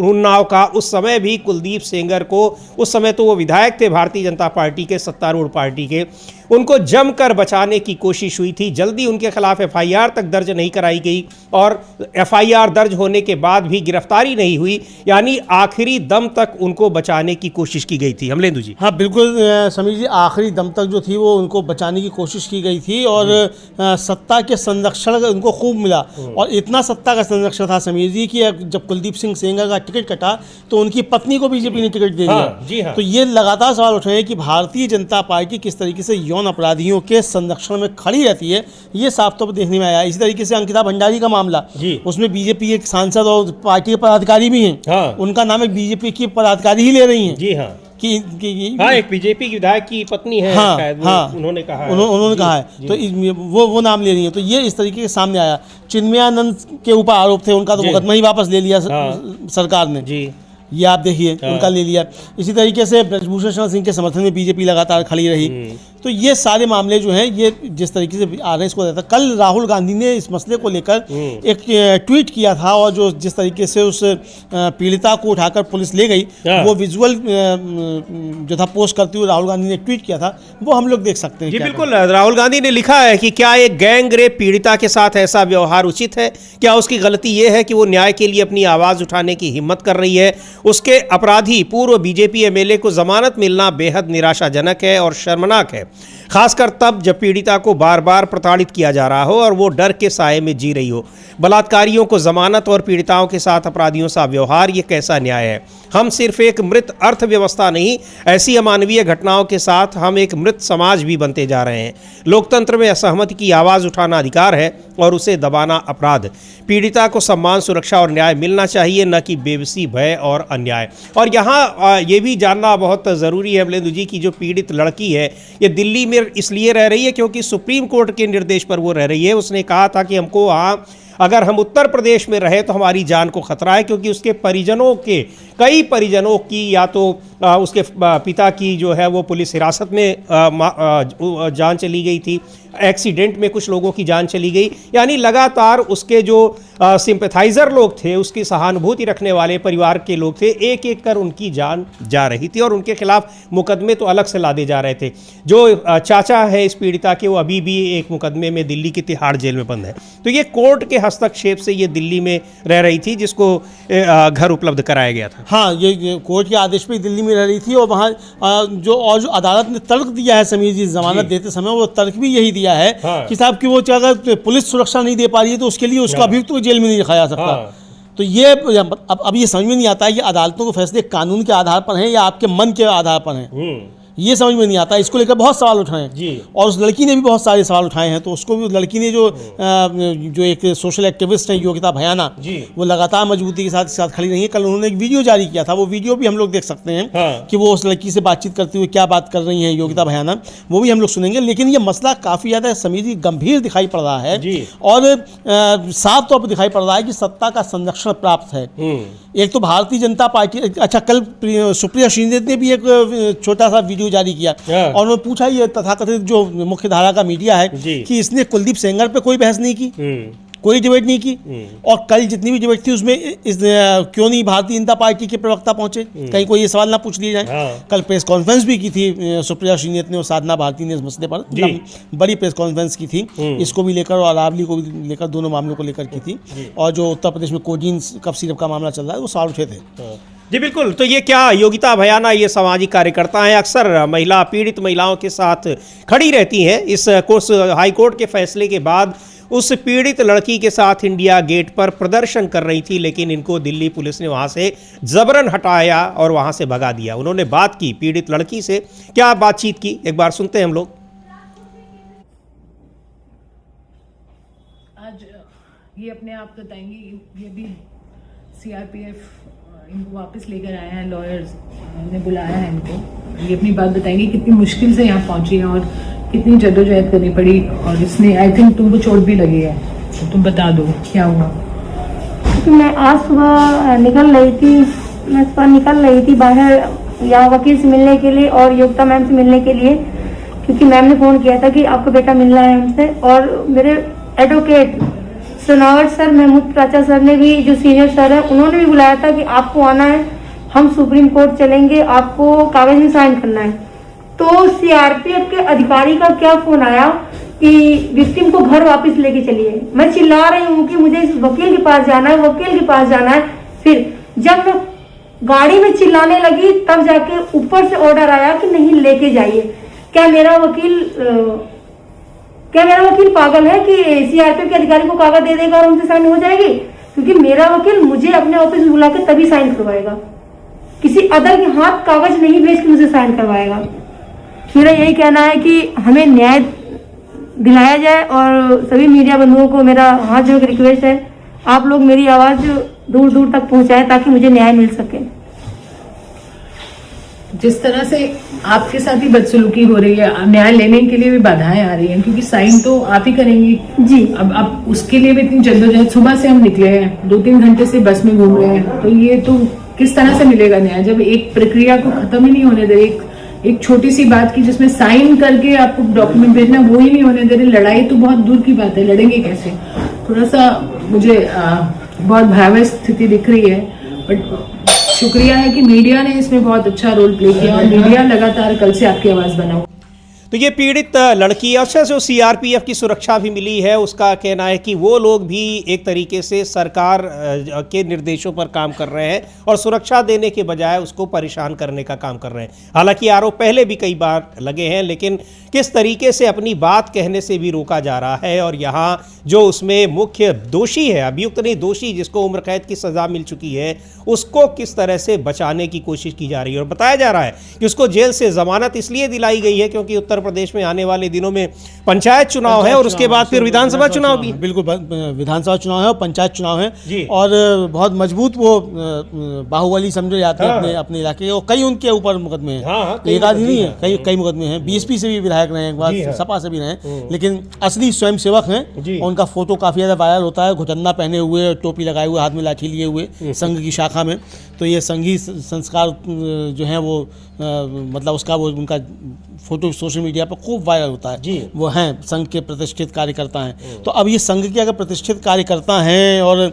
Speaker 1: उन्नाव का, उस समय भी कुलदीप सेंगर को, उस समय तो वो विधायक थे भारतीय जनता पार्टी के, सत्तारूढ़ पार्टी के, उनको जमकर बचाने की कोशिश हुई थी। जल्दी उनके खिलाफ एफआईआर तक दर्ज नहीं कराई गई, और एफआईआर दर्ज होने के बाद भी गिरफ्तारी नहीं हुई, यानी आखिरी दम तक उनको बचाने की कोशिश की गई थी। अमलेंदु जी।
Speaker 2: हाँ बिल्कुल समीर जी, आखिरी दम तक जो थी वो उनको बचाने की कोशिश की गई थी, और सत्ता के संरक्षण उनको खूब मिला। और इतना सत्ता का संरक्षण था समीर जी कि जब कुलदीप सिंह सेंगर का टिकट कटा तो उनकी पत्नी को बीजेपी ने टिकट दे दिया।
Speaker 1: जी हाँ।
Speaker 2: तो ये लगातार सवाल उठ रहे हैं कि भारतीय जनता पार्टी किस तरीके से यौन अपराधियों के संरक्षण में खड़ी रहती है, ये साफ तौर पर देखने में आया। इसी तरीके से अंकिता भंडारी का मामला, उसमें बीजेपी एक सांसद और पार्टी के पदाधिकारी भी हैं। हाँ। उनका नाम एक बीजेपी की पदाधिकारी ही ले रही हैं।
Speaker 1: जी हाँ।
Speaker 2: हाँ,
Speaker 1: एक बीजेपी की विधायक की पत्नी है।
Speaker 2: हाँ,
Speaker 1: शायद
Speaker 2: हाँ,
Speaker 1: उन्होंने कहा
Speaker 2: है। तो वो नाम ले रही है। तो ये इस तरीके के सामने आया। चिन्मयानंद के ऊपर आरोप थे, उनका तो मुकदमा ही वापस ले लिया सरकार ने जी। ये आप देखिए उनका ले लिया। इसी तरीके से ब्रजभूषण शरण सिंह के समर्थन में बीजेपी लगातार खड़ी रही। तो ये सारे मामले जो हैं ये जिस तरीके से आ रहे हैं इसको रहता। कल राहुल गांधी ने इस मसले को लेकर एक ट्वीट किया था और जो जिस तरीके से उस पीड़िता को उठाकर पुलिस ले गई वो विजुअल जो था पोस्ट करते हुए राहुल गांधी ने ट्वीट किया था, वो हम लोग देख सकते हैं।
Speaker 1: जी बिल्कुल, राहुल गांधी ने लिखा है कि क्या एक गैंग रेप पीड़िता के साथ ऐसा व्यवहार उचित है? क्या उसकी गलती यह है कि वो न्याय के लिए अपनी आवाज उठाने की हिम्मत कर रही है? उसके अपराधी पूर्व बीजेपी एमएलए को जमानत मिलना बेहद निराशाजनक है और शर्मनाक है, खासकर तब जब पीड़िता को बार बार प्रताड़ित किया जा रहा हो और वो डर के साए में जी रही हो। बलात्कारियों को जमानत और पीड़िताओं के साथ अपराधियों सा व्यवहार, ये कैसा न्याय है? हम सिर्फ एक मृत अर्थव्यवस्था नहीं, ऐसी अमानवीय घटनाओं के साथ हम एक मृत समाज भी बनते जा रहे हैं। लोकतंत्र में असहमति की आवाज़ उठाना अधिकार है और उसे दबाना अपराध। पीड़िता को सम्मान, सुरक्षा और न्याय मिलना चाहिए, न कि बेबसी, भय और अन्याय। और यहाँ ये भी जानना बहुत ज़रूरी है अमलेंदु जी की जो पीड़ित लड़की है ये दिल्ली में इसलिए रह रही है क्योंकि सुप्रीम कोर्ट के निर्देश पर वो रह रही है। उसने कहा था कि हमको वहाँ अगर हम उत्तर प्रदेश में रहे तो हमारी जान को खतरा है, क्योंकि उसके परिजनों के कई परिजनों की या तो उसके पिता की जो है वो पुलिस हिरासत में जान चली गई थी, एक्सीडेंट में कुछ लोगों की जान चली गई, यानी लगातार उसके जो सिंपैथाइज़र लोग थे, उसकी सहानुभूति रखने वाले परिवार के लोग थे, एक एक कर उनकी जान जा रही थी और उनके खिलाफ मुकदमे तो अलग से लादे जा रहे थे। जो चाचा है इस पीड़िता के वो अभी भी एक मुकदमे में दिल्ली की तिहाड़ जेल में बंद है। तो ये कोर्ट के हस्तक्षेप से ये दिल्ली में रह रही थी जिसको घर उपलब्ध कराया गया था।
Speaker 2: हाँ, ये कोर्ट के आदेश पे दिल्ली में रह रही थी और वहाँ जो अदालत ने तर्क दिया है समीर जी जमानत देते समय, वो तर्क भी यही दिया है कि साहब कि वो अगर पुलिस सुरक्षा नहीं दे पा रही है तो उसके लिए उसको अभियुक्त को जेल में नहीं रखा जा सकता। तो ये अब ये समझ में नहीं आता है ये अदालतों के फैसले कानून के आधार पर हैं या आपके मन के आधार पर हैं, ये समझ में नहीं आता। इसको लेकर बहुत सवाल उठाए जी, और उस लड़की ने भी बहुत सारे सवाल उठाए हैं। तो उसको भी लड़की ने जो एक सोशल एक्टिविस्ट है योगिता भयाना, वो लगातार मजबूती के साथ खड़ी रही है। कल उन्होंने एक वीडियो जारी किया था, वो वीडियो भी हम लोग देख सकते हैं कि वो उस लड़की से बातचीत करते हुए क्या बात कर रही हैं योगिता भयाना, वो भी हम लोग सुनेंगे। लेकिन ये मसला काफ़ी ज़्यादा समीर गंभीर दिखाई पड़ रहा है और साफ तौर पर दिखाई पड़ रहा है कि सत्ता का संरक्षण प्राप्त है। एक तो भारतीय जनता पार्टी, अच्छा कल सुप्रिया शिंदे ने भी एक छोटा सा वीडियो जारी किया और उन्होंने पूछा ये तथाकथित जो मुख्य धारा का मीडिया है कि इसने कुलदीप सेंगर पे कोई बहस नहीं की, कोई डिबेट नहीं की, और कल जितनी भी डिबेट थी उसमें क्यों नहीं भारतीय जनता पार्टी के प्रवक्ता पहुंचे, कहीं कोई ये सवाल ना पूछ लिए जाए। कल प्रेस कॉन्फ्रेंस भी की थी सुप्रिया श्रीनेत ने और साधना भारती ने इस मसले पर बड़ी प्रेस कॉन्फ्रेंस की थी, इसको भी लेकर और अरावली को भी लेकर, दोनों मामलों को लेकर की थी। और जो उत्तर प्रदेश में कोजीन कफ सिरप का मामला चल रहा है वो सवाल उठे थे।
Speaker 1: जी बिल्कुल, तो ये क्या योगिता भयाना ये सामाजिक कार्यकर्ता हैं, अक्सर पीड़ित महिलाओं के साथ खड़ी रहती हैं। इस हाई कोर्ट के फैसले के बाद उस पीड़ित लड़की के साथ इंडिया गेट पर प्रदर्शन कर रही थी, लेकिन इनको दिल्ली पुलिस ने वहां से जबरन हटाया और वहां से भगा दिया। उन्होंने बात की पीड़ित लड़की से, क्या बातचीत की एक बार सुनते हैं हम लोग।
Speaker 7: आज ये अपने आप बताएंगी, ये भी सीआरपीएफ इनको वापस लेकर आए हैं, लॉयर्स ने बुलाया है इनको, ये अपनी बात बताएंगी कितनी मुश्किल से यहाँ पहुंची है और कितनी जद्दोजहद करनी पड़ी। और इसने आई थिंक तुमको चोट भी लगी है, तो तुम बता दो क्या हुआ।
Speaker 5: क्योंकि मैं आज सुबह निकल रही थी बाहर यहाँ वकील से मिलने के लिए और योगिता मैम से मिलने के लिए, क्योंकि मैम ने फ़ोन किया था कि आपका बेटा मिल रहा है हमसे। और मेरे एडवोकेट सोनावट सर, महमूद प्राचा सर ने भी, जो सीनियर सर है, उन्होंने भी बुलाया था कि आपको आना है, हम सुप्रीम कोर्ट चलेंगे, आपको कागज में साइन करना है। तो सीआरपीएफ के अधिकारी का क्या फोन आया कि विक्टिम को घर वापस लेके चलिए। मैं चिल्ला रही हूँ कि मुझे इस वकील के पास जाना है, वकील के पास जाना है। फिर जब मैं गाड़ी में चिल्लाने लगी तब जाके ऊपर से ऑर्डर आया कि नहीं लेके जाइए। क्या मेरा वकील पागल है कि सीआरपीएफ के अधिकारी को कागज दे देगा और उनसे साइन हो जाएगी? क्योंकि मेरा वकील मुझे अपने ऑफिस में बुला के तभी साइन करवाएगा, किसी अदर के हाथ कागज नहीं भेज के मुझे साइन करवाएगा। मेरा यही कहना है कि हमें न्याय दिलाया जाए और सभी मीडिया बंधुओं को मेरा हाथ जोड़ के रिक्वेस्ट है, आप लोग मेरी आवाज़ दूर दूर तक पहुंचाएं ताकि मुझे न्याय मिल सके।
Speaker 7: जिस तरह से आपके साथ ही बदसलूकी हो रही है, न्याय लेने के लिए भी बाधाएं आ रही हैं, क्योंकि साइन तो आप ही करेंगी जी। अब उसके लिए भी इतनी जद्दोजहद, सुबह से हम निकले हैं, 2-3 घंटे से बस में घूम रहे हैं, तो ये तो किस तरह से मिलेगा न्याय जब एक प्रक्रिया को खत्म ही नहीं होने दे, एक छोटी सी बात की जिसमें साइन करके आपको डॉक्यूमेंट भेजना, वो ही नहीं होने दे रहे। लड़ाई तो बहुत दूर की बात है, लड़ेंगे कैसे? थोड़ा सा मुझे बहुत भयावह स्थिति दिख रही है, बट शुक्रिया है कि मीडिया ने इसमें बहुत अच्छा रोल प्ले किया और मीडिया लगातार कल से आपकी आवाज बना हुआ।
Speaker 1: तो ये पीड़ित लड़की, अच्छा जो सीआरपीएफ की सुरक्षा भी मिली है, उसका कहना है कि वो लोग भी एक तरीके से सरकार के निर्देशों पर काम कर रहे हैं और सुरक्षा देने के बजाय उसको परेशान करने का काम कर रहे हैं। हालांकि आरोप पहले भी कई बार लगे हैं, लेकिन किस तरीके से अपनी बात कहने से भी रोका जा रहा है। और यहाँ जो उसमें मुख्य दोषी है, अभियुक्त नहीं दोषी, जिसको उम्र कैद की सज़ा मिल चुकी है, उसको किस तरह से बचाने की कोशिश की जा रही है। और बताया जा रहा है कि उसको जेल से ज़मानत इसलिए दिलाई गई है क्योंकि उत्तर प्रदेश में आने वाले दिनों में पंचायत चुनाव है और उसके बाद फिर विधानसभा चुनाव भी।
Speaker 2: बिल्कुल, विधानसभा चुनाव है और पंचायत चुनाव है और बहुत मजबूत वो बाहुबली समझे जाते हैं अपने इलाके, और कई उनके ऊपर मुकदमे हैं। एक आदमी नहीं है, कई मुकदमे हैं। बीएसपी से भी विधायक रहे, एक बार सपा से भी रहे, लेकिन असली स्वयं सेवक हैं। उनका फोटो काफी ज्यादा वायरल होता है, घुटन्ना पहने हुए, टोपी लगाए हुए, हाथ में लाठी लिए हुए, संघ की शाखा में। तो ये संघी संस्कार जो है वो मतलब उसका वो उनका फोटो सोशल मीडिया पर खूब वायरल होता है। वो हैं संघ के प्रतिष्ठित कार्यकर्ता हैं। तो अब ये संघ के अगर प्रतिष्ठित कार्यकर्ता हैं और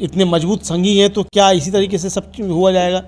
Speaker 2: इतने मजबूत संघी हैं, तो क्या इसी तरीके से सब हुआ जाएगा?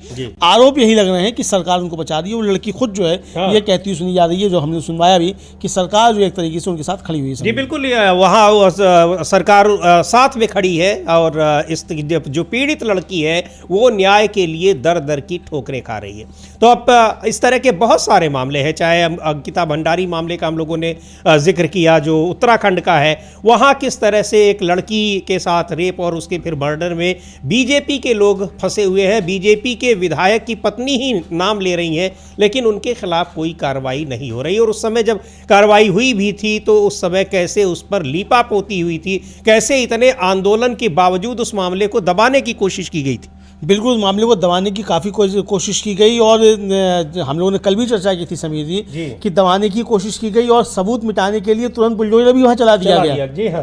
Speaker 2: आरोप यही लग रहे हैं कि सरकार उनको बचा रही है। वो लड़की खुद जो है ये कहती हुई सुनी जा रही है, जो हमने सुनवाया भी, कि सरकार जो एक तरीके से उनके साथ खड़ी हुई है।
Speaker 1: जी बिल्कुल, वहाँ सरकार साथ में खड़ी है और इस जो पीड़ित लड़की है वो न्याय के लिए दर दर की ठोकरें खा रही है। तो अब इस तरह के बहुत सारे मामले हैं, चाहे अंकिता भंडारी मामले का हम लोगों ने जिक्र किया जो उत्तराखंड का है, वहाँ किस तरह से एक लड़की के साथ रेप और उसके फिर मर्डर में बीजेपी के लोग फंसे हुए हैं। बीजेपी के विधायक की पत्नी ही नाम ले रही हैं, लेकिन उनके खिलाफ कोई कार्रवाई नहीं हो रही। और उस समय जब कार्रवाई हुई भी थी तो उस समय कैसे उस पर लीपापोती हुई थी, कैसे इतने आंदोलन के बावजूद उस मामले को दबाने की कोशिश की गई थी।
Speaker 2: बिल्कुल, मामले को दबाने की काफ़ी कोशिश की गई और हम लोगों ने कल भी चर्चा की थी समीर जी कि दबाने की कोशिश की गई और सबूत मिटाने के लिए तुरंत बुलडोजर भी वहाँ चला दिया गया।
Speaker 1: जी हाँ।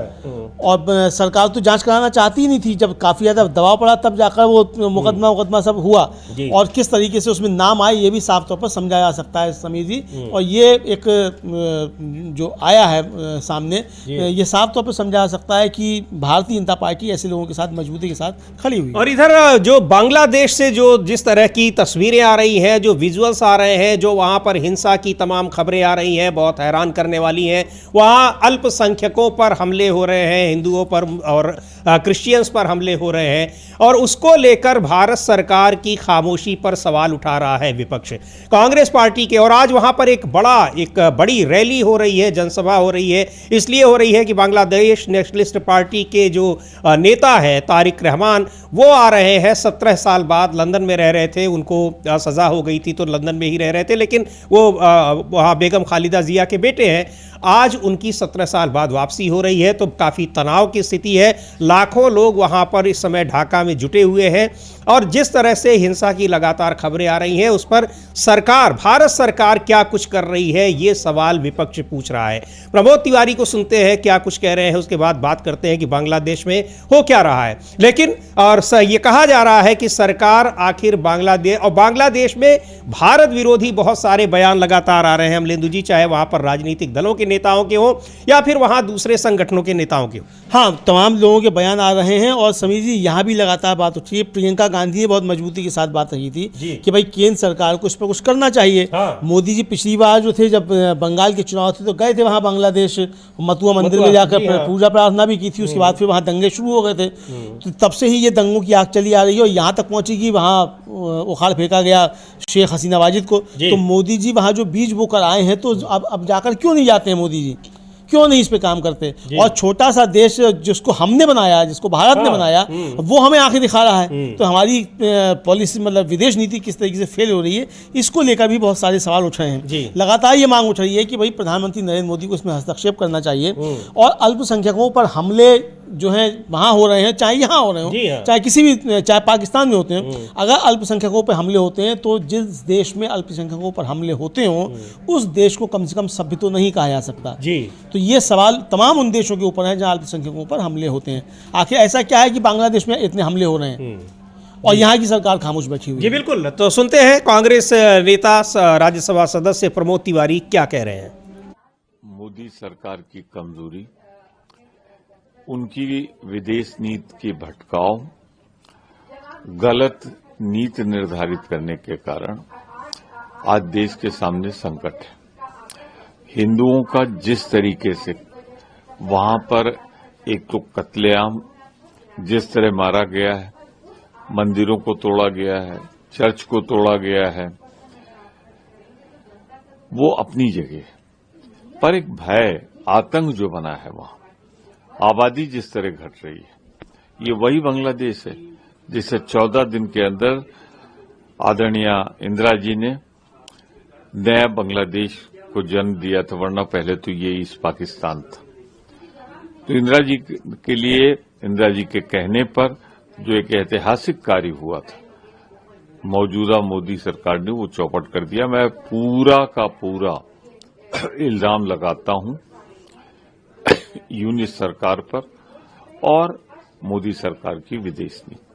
Speaker 2: और सरकार तो जांच कराना चाहती ही नहीं थी। जब काफ़ी ज़्यादा दबाव पड़ा तब जाकर वो मुकदमा सब हुआ, और किस तरीके से उसमें नाम आए ये भी साफ तौर पर समझा जा सकता है समीर जी। और ये एक जो आया है सामने, ये साफ तौर पर समझा जा सकता है कि भारतीय जनता पार्टी ऐसे लोगों के साथ मजबूती के साथ खड़ी हुई।
Speaker 1: और इधर जो बांग्लादेश से जो जिस तरह की तस्वीरें आ रही हैं, जो विजुअल्स आ रहे हैं, जो वहाँ पर हिंसा की तमाम खबरें आ रही हैं, बहुत हैरान करने वाली हैं। वहाँ अल्पसंख्यकों पर हमले हो रहे हैं, हिंदुओं पर और क्रिश्चियंस पर हमले हो रहे हैं, और उसको लेकर भारत सरकार की खामोशी पर सवाल उठा रहा है विपक्ष, कांग्रेस पार्टी के। और आज वहाँ पर एक बड़ी रैली हो रही है, जनसभा हो रही है। इसलिए हो रही है कि बांग्लादेश नेशनलिस्ट पार्टी के जो नेता है तारिक रहमान, वो आ रहे हैं। 17 साल बाद लंदन में रह रहे थे, उनको सज़ा हो गई थी तो लंदन में ही रह रहे थे, लेकिन वो वहाँ बेगम खालिदा जिया के बेटे हैं। आज उनकी 17 साल बाद वापसी हो रही है, तो काफ़ी तनाव की स्थिति है। लाखों लोग वहाँ पर इस समय ढाका में जुटे हुए हैं और जिस तरह से हिंसा की लगातार खबरें आ रही हैं, उस पर भारत सरकार क्या कुछ कर रही है, ये सवाल विपक्ष पूछ रहा है। प्रमोद तिवारी को सुनते हैं क्या कुछ कह रहे हैं, उसके बाद बात करते हैं कि बांग्लादेश में हो क्या रहा है। लेकिन और ये कहा जा रहा है कि सरकार आखिर बांग्लादेश में भारत विरोधी बहुत सारे बयान लगातार आ रहे हैं अमलेंदु जी, चाहे वहाँ पर राजनीतिक दलों के नेताओं के हो या फिर वहाँ दूसरे संगठनों के नेताओं के हो।
Speaker 2: हाँ, तमाम लोगों के बयान आ रहे हैं। और समीर जी, यहाँ भी लगातार बात उठी है। प्रियंका गांधी ने बहुत मजबूती के साथ बात रही थी कि भाई केंद्र सरकार को इस पर कुछ करना चाहिए। मोदी जी पिछली बार जो थे, जब बंगाल के चुनाव थे, तो गए थे वहाँ बांग्लादेश, मथुआ मंदिर में जाकर पूजा प्रार्थना भी की थी। उसके बाद फिर वहाँ दंगे शुरू हो गए थे, तो तब से ही ये दंगों की आग चली आ रही है और यहाँ तक पहुंची कि वहाँ उखाड़ फेंका गया शेख हसीना वाजिद को। तो मोदी जी वहाँ जो बीज बोकर आए हैं, तो अब जाकर क्यों नहीं जाते हैं मोदी जी, क्यों नहीं इस पे काम करते? और छोटा सा देश जिसको हमने बनाया, जिसको भारत ने बनाया, वो हमें आंखें दिखा रहा है। तो हमारी पॉलिसी मतलब विदेश नीति किस तरीके से फेल हो रही है, इसको लेकर भी बहुत सारे सवाल उठ रहे हैं। लगातार ये मांग उठ रही है कि भाई प्रधानमंत्री नरेंद्र मोदी को इसमें हस्तक्षेप करना चाहिए और अल्पसंख्यकों पर हमले जो हैं वहाँ हो रहे हैं, चाहे यहाँ हो रहे हो, चाहे किसी भी, चाहे पाकिस्तान में होते हैं, अगर अल्पसंख्यकों पर हमले होते हैं तो जिस देश में अल्पसंख्यकों पर हमले होते हों उस देश को कम से कम सभ्य तो नहीं कहा जा सकता। तो ये सवाल तमाम उन देशों के ऊपर है जहाँ अल्पसंख्यकों पर हमले होते हैं। आखिर ऐसा क्या है कि बांग्लादेश में इतने हमले हो रहे हैं? और यहाँ की सरकार खामोश बैठी हुई
Speaker 1: जी
Speaker 2: है।
Speaker 1: बिल्कुल। तो सुनते हैं कांग्रेस नेता राज्यसभा सदस्य प्रमोद तिवारी क्या कह रहे हैं।
Speaker 8: मोदी सरकार की कमजोरी, उनकी विदेश नीति के भटकाव, गलत नीति निर्धारित करने के कारण आज देश के सामने संकट है। हिंदुओं का जिस तरीके से वहां पर एक तो कत्लेआम जिस तरह मारा गया है, मंदिरों को तोड़ा गया है, चर्च को तोड़ा गया है, वो अपनी जगह है, पर एक भय, आतंक जो बना है वहां, आबादी जिस तरह घट रही है, ये वही बांग्लादेश है जिसे 14 दिन के अंदर आदरणीय इंदिरा जी ने नया बांग्लादेश को जन्म दिया था, वरना पहले तो ये ईस्ट पाकिस्तान था। तो इंदिरा जी के लिए, इंदिरा जी के कहने पर जो एक ऐतिहासिक कार्य हुआ था, मौजूदा मोदी सरकार ने वो चौपट कर दिया। मैं पूरा का पूरा इल्जाम लगाता हूं यूनिट सरकार पर और मोदी सरकार की विदेश नीति।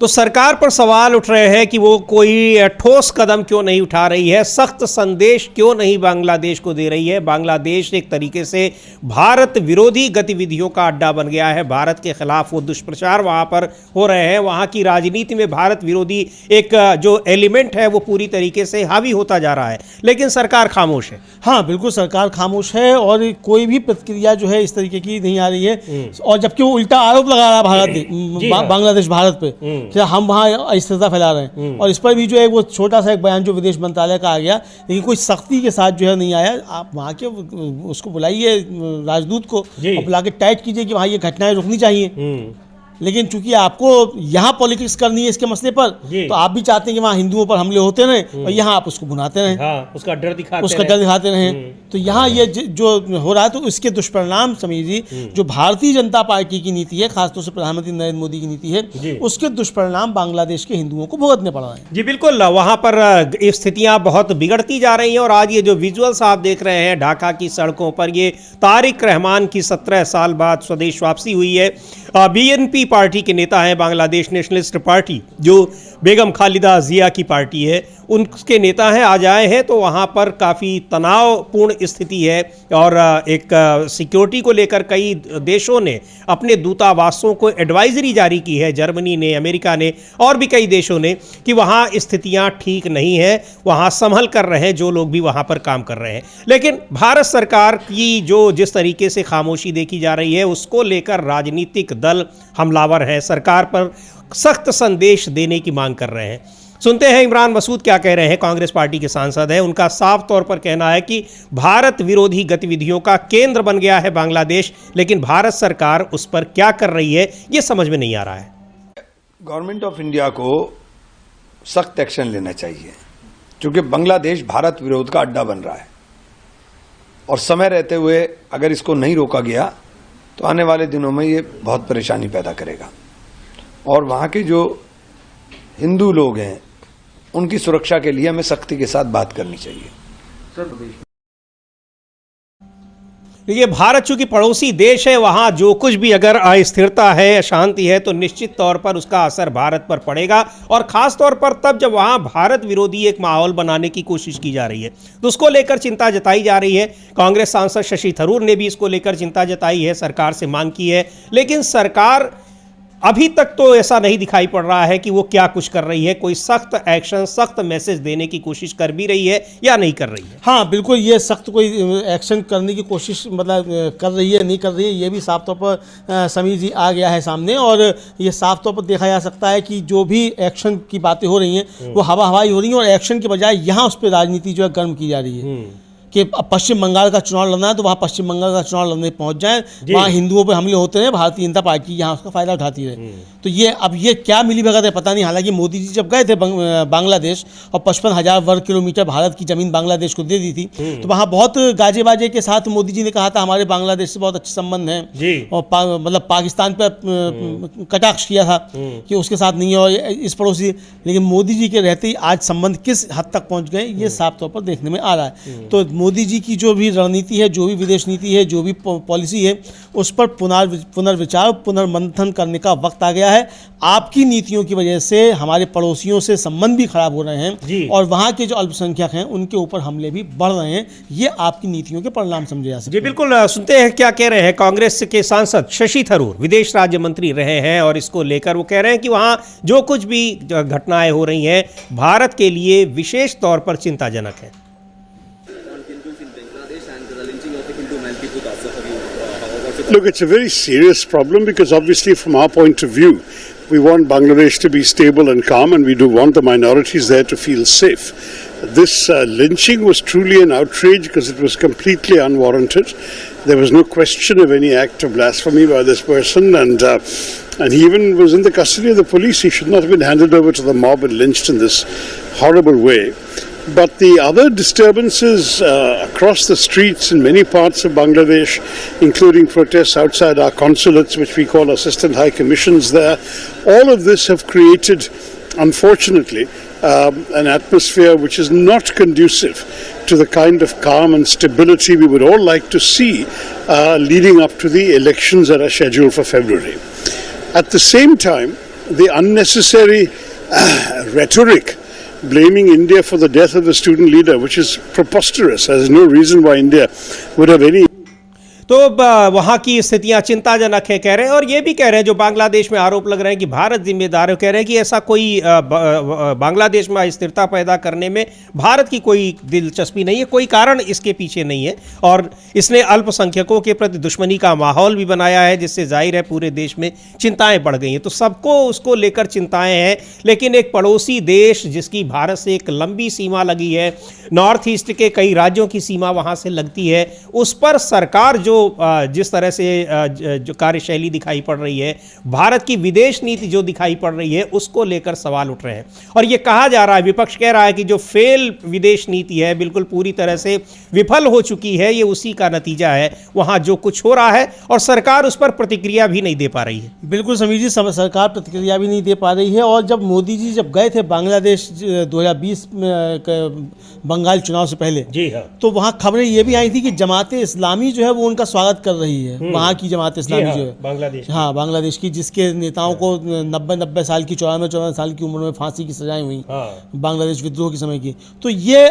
Speaker 1: तो सरकार पर सवाल उठ रहे हैं कि वो कोई ठोस कदम क्यों नहीं उठा रही है, सख्त संदेश क्यों नहीं बांग्लादेश को दे रही है। बांग्लादेश एक तरीके से भारत विरोधी गतिविधियों का अड्डा बन गया है। भारत के खिलाफ वो दुष्प्रचार वहां पर हो रहे हैं। वहां की राजनीति में भारत विरोधी एक जो एलिमेंट है वो पूरी तरीके से हावी होता जा रहा है, लेकिन सरकार खामोश है।
Speaker 2: हाँ बिल्कुल, सरकार खामोश है और कोई भी प्रतिक्रिया जो है इस तरीके की नहीं आ रही है। और जबकि वो उल्टा आरोप लगा रहा है भारत बांग्लादेश भारत पे कि हम वहाँ अस्थिरता फैला रहे हैं, और इस पर भी जो है वो छोटा सा एक बयान जो विदेश मंत्रालय का आ गया, लेकिन कोई सख्ती के साथ जो है नहीं आया। आप वहाँ के उसको बुलाइए राजदूत को और बुला के टाइट कीजिए कि वहाँ ये घटनाएं रुकनी चाहिए। लेकिन चूंकि आपको यहाँ पॉलिटिक्स करनी है इसके मसले पर, तो आप भी चाहते हैं कि वहाँ हिंदुओं पर हमले होते रहें और यहाँ आप उसको भुनाते रहें,
Speaker 1: हाँ, उसका डर दिखाते
Speaker 2: रहें। तो यहाँ ये जो हो रहा है, तो इसके दुष्परिणाम समीर जी, जो भारतीय जनता पार्टी की नीति है, खासतौर से प्रधानमंत्री नरेंद्र मोदी की नीति है, उसके दुष्परिणाम बांग्लादेश के हिंदुओं को भुगतने पड़ रहे हैं।
Speaker 1: जी बिल्कुल, वहाँ पर स्थितियाँ बहुत बिगड़ती जा रही हैं। और आज ये जो विजुअल्स आप देख रहे हैं ढाका की सड़कों पर, ये तारिक रहमान की 17 साल बाद स्वदेश वापसी हुई है। बीएनपी पार्टी के नेता हैं, बांग्लादेश नेशनलिस्ट पार्टी, जो बेगम खालिदा जिया की पार्टी है, उनके नेता हैं, आज आए हैं। तो वहाँ पर काफ़ी तनावपूर्ण स्थिति है और एक सिक्योरिटी को लेकर कई देशों ने अपने दूतावासों को एडवाइजरी जारी की है, जर्मनी ने, अमेरिका ने और भी कई देशों ने, कि वहाँ स्थितियाँ ठीक नहीं हैं, वहाँ संभल कर रहे हैं जो लोग भी वहाँ पर काम कर रहे हैं। लेकिन भारत सरकार की जो जिस तरीके से खामोशी देखी जा रही है, उसको लेकर राजनीतिक दल हमलावर है, सरकार पर सख्त संदेश देने की मांग कर रहे हैं। सुनते हैं इमरान मसूद क्या कह रहे हैं। कांग्रेस पार्टी के सांसद हैं, उनका साफ तौर पर कहना है कि भारत विरोधी गतिविधियों का केंद्र बन गया है बांग्लादेश, लेकिन भारत सरकार उस पर क्या कर रही है ये समझ में नहीं आ रहा है।
Speaker 9: गवर्नमेंट ऑफ इंडिया को सख्त एक्शन लेना चाहिए, क्योंकि बांग्लादेश भारत विरोध का अड्डा बन रहा है और समय रहते हुए अगर इसको नहीं रोका गया तो आने वाले दिनों में ये बहुत परेशानी पैदा करेगा। और वहाँ के जो हिंदू लोग हैं उनकी सुरक्षा के लिए हमें सख्ती के साथ बात करनी चाहिए।
Speaker 1: ये भारत चूंकि पड़ोसी देश है, वहाँ जो कुछ भी अगर अस्थिरता है, अशांति है, तो निश्चित तौर पर उसका असर भारत पर पड़ेगा, और ख़ास तौर पर तब जब वहाँ भारत विरोधी एक माहौल बनाने की कोशिश की जा रही है, तो उसको लेकर चिंता जताई जा रही है। कांग्रेस सांसद शशि थरूर ने भी इसको लेकर चिंता जताई है, सरकार से मांग की है, लेकिन सरकार अभी तक तो ऐसा नहीं दिखाई पड़ रहा है कि वो क्या कुछ कर रही है, कोई सख्त एक्शन, सख्त मैसेज देने की कोशिश कर भी रही है या नहीं कर रही है।
Speaker 2: हाँ बिल्कुल, ये सख्त कोई एक्शन करने की कोशिश मतलब कर रही है नहीं कर रही है, ये भी साफ तौर पर समीर जी आ गया है सामने। और ये साफ तौर पर देखा जा सकता है कि जो भी एक्शन की बातें हो रही हैं वो हवा हवाई हो रही हैं, और एक्शन के बजाय यहाँ उस पर राजनीति जो है गर्म की जा रही है कि पश्चिम बंगाल का चुनाव लड़ना है तो वहाँ पश्चिम बंगाल का चुनाव लड़ने पहुँच जाए, वहाँ हिंदुओं पर हमले होते हैं, भारतीय जनता पार्टी यहाँ उसका फायदा उठाती रहे। तो ये अब ये क्या मिली भगत है पता नहीं। हालांकि मोदी जी जब गए थे बांग्लादेश और 55,000 वर्ग किलोमीटर भारत की जमीन बांग्लादेश को दे दी थी, तो वहाँ बहुत गाजे बाजे के साथ मोदी जी ने कहा था हमारे बांग्लादेश से बहुत अच्छे संबंध हैं, और मतलब पाकिस्तान पर कटाक्ष किया था कि उसके साथ नहीं है और इस पड़ोसी। लेकिन मोदी जी के रहते ही आज संबंध किस हद तक पहुँच गए ये साफ तौर पर देखने में आ रहा है। तो मोदी जी की जो भी रणनीति है, जो भी विदेश नीति है, जो भी पॉलिसी है, उस पर पुनर्विचार, पुनर्मंथन करने का वक्त आ गया है। आपकी नीतियों की वजह से हमारे पड़ोसियों से संबंध भी खराब हो रहे हैं और वहाँ के जो अल्पसंख्यक हैं उनके ऊपर हमले भी बढ़ रहे हैं। ये आपकी नीतियों के परिणाम समझे जा सकते
Speaker 1: जी
Speaker 2: हैं।
Speaker 1: बिल्कुल, सुनते हैं क्या कह रहे हैं कांग्रेस के सांसद शशि थरूर, विदेश राज्य मंत्री रहे हैं, और इसको लेकर वो कह रहे हैं कि वहाँ जो कुछ भी घटनाएं हो रही हैं भारत के लिए विशेष तौर पर चिंताजनक है।
Speaker 10: Look, it's a very serious problem because obviously from our point of view, we want Bangladesh to be stable and calm, and we do want the minorities there to feel safe. This lynching was truly an outrage because it was completely unwarranted. There was no question of any act of blasphemy by this person, and he even was in the custody of the police. He should not have been handed over to the mob and lynched in this horrible way. But the other disturbances across the streets in many parts of Bangladesh, including protests outside our consulates, which we call assistant high commissions there, all of this have created, unfortunately, an atmosphere which is not conducive to the kind of calm and stability we would all like to see leading up to the elections that are scheduled for February. At the same time, the unnecessary rhetoric blaming India for the death of the student leader, which is preposterous. There is no reason why India would have any.
Speaker 1: तो वहाँ की स्थितियाँ चिंताजनक है कह रहे हैं, और ये भी कह रहे हैं जो बांग्लादेश में आरोप लग रहे हैं कि भारत जिम्मेदार है, कह रहे हैं कि ऐसा कोई बांग्लादेश में अस्थिरता पैदा करने में भारत की कोई दिलचस्पी नहीं है, कोई कारण इसके पीछे नहीं है, और इसने अल्पसंख्यकों के प्रति दुश्मनी का माहौल भी बनाया है, जिससे जाहिर है पूरे देश में चिंताएं बढ़ गई हैं। तो सबको उसको लेकर चिंताएं हैं, लेकिन एक पड़ोसी देश जिसकी भारत से एक लंबी सीमा लगी है, नॉर्थ ईस्ट के कई राज्यों की सीमा वहाँ से लगती है, उस पर सरकार जिस तरह से जो कार्यशैली दिखाई पड़ रही है, भारत की विदेश नीति जो दिखाई पड़ रही है, उसको लेकर सवाल उठ रहे हैं। और ये कहा जा रहा है, विपक्ष कह रहा है कि जो फेल विदेश नीति है बिल्कुल पूरी तरह से विफल हो चुकी है, ये उसी का नतीजा है। वहाँ जो कुछ हो रहा है और सरकार उस पर प्रतिक्रिया भी नहीं दे पा रही है।
Speaker 2: बिल्कुल समीर जी, सरकार प्रतिक्रिया भी नहीं दे पा रही है। और जब मोदी जी गए थे बांग्लादेश 2020 में बंगाल चुनाव से पहले, जी हाँ, तो वहाँ खबरें ये भी आई थी कि जमात इस्लामी जो है वो उनका स्वागत कर रही है। वहाँ की जमात इस्लामी जो है बांग्लादेश की, जिसके नेताओं को 90 साल की 94 साल की उम्र में फांसी की सजाएं हुई बांग्लादेश विद्रोह के समय की। तो ये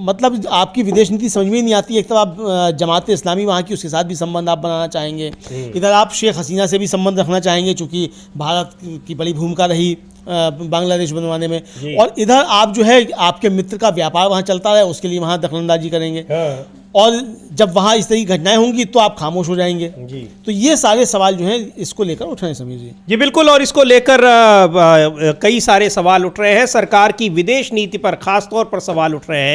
Speaker 2: मतलब आपकी विदेश नीति समझ में ही नहीं आती। एक तो आप जमात इस्लामी वहाँ की, उसके साथ भी संबंध आप बनाना चाहेंगे, इधर आप शेख हसीना से भी संबंध रखना चाहेंगे चूँकि भारत की बड़ी भूमिका रही बांग्लादेश बनवाने में, और इधर आप जो है आपके मित्र का व्यापार वहाँ चलता है, उसके लिए वहाँ दखलंदाजी करेंगे, और जब वहाँ इस तरह की घटनाएं होंगी तो आप खामोश हो जाएंगे। तो ये सारे सवाल जो हैं इसको लेकर उठ रहे हैं समीर जी।
Speaker 1: जी बिल्कुल, और इसको लेकर कई सारे सवाल उठ रहे हैं। सरकार की विदेश नीति पर खास तौर पर सवाल उठ रहे हैं।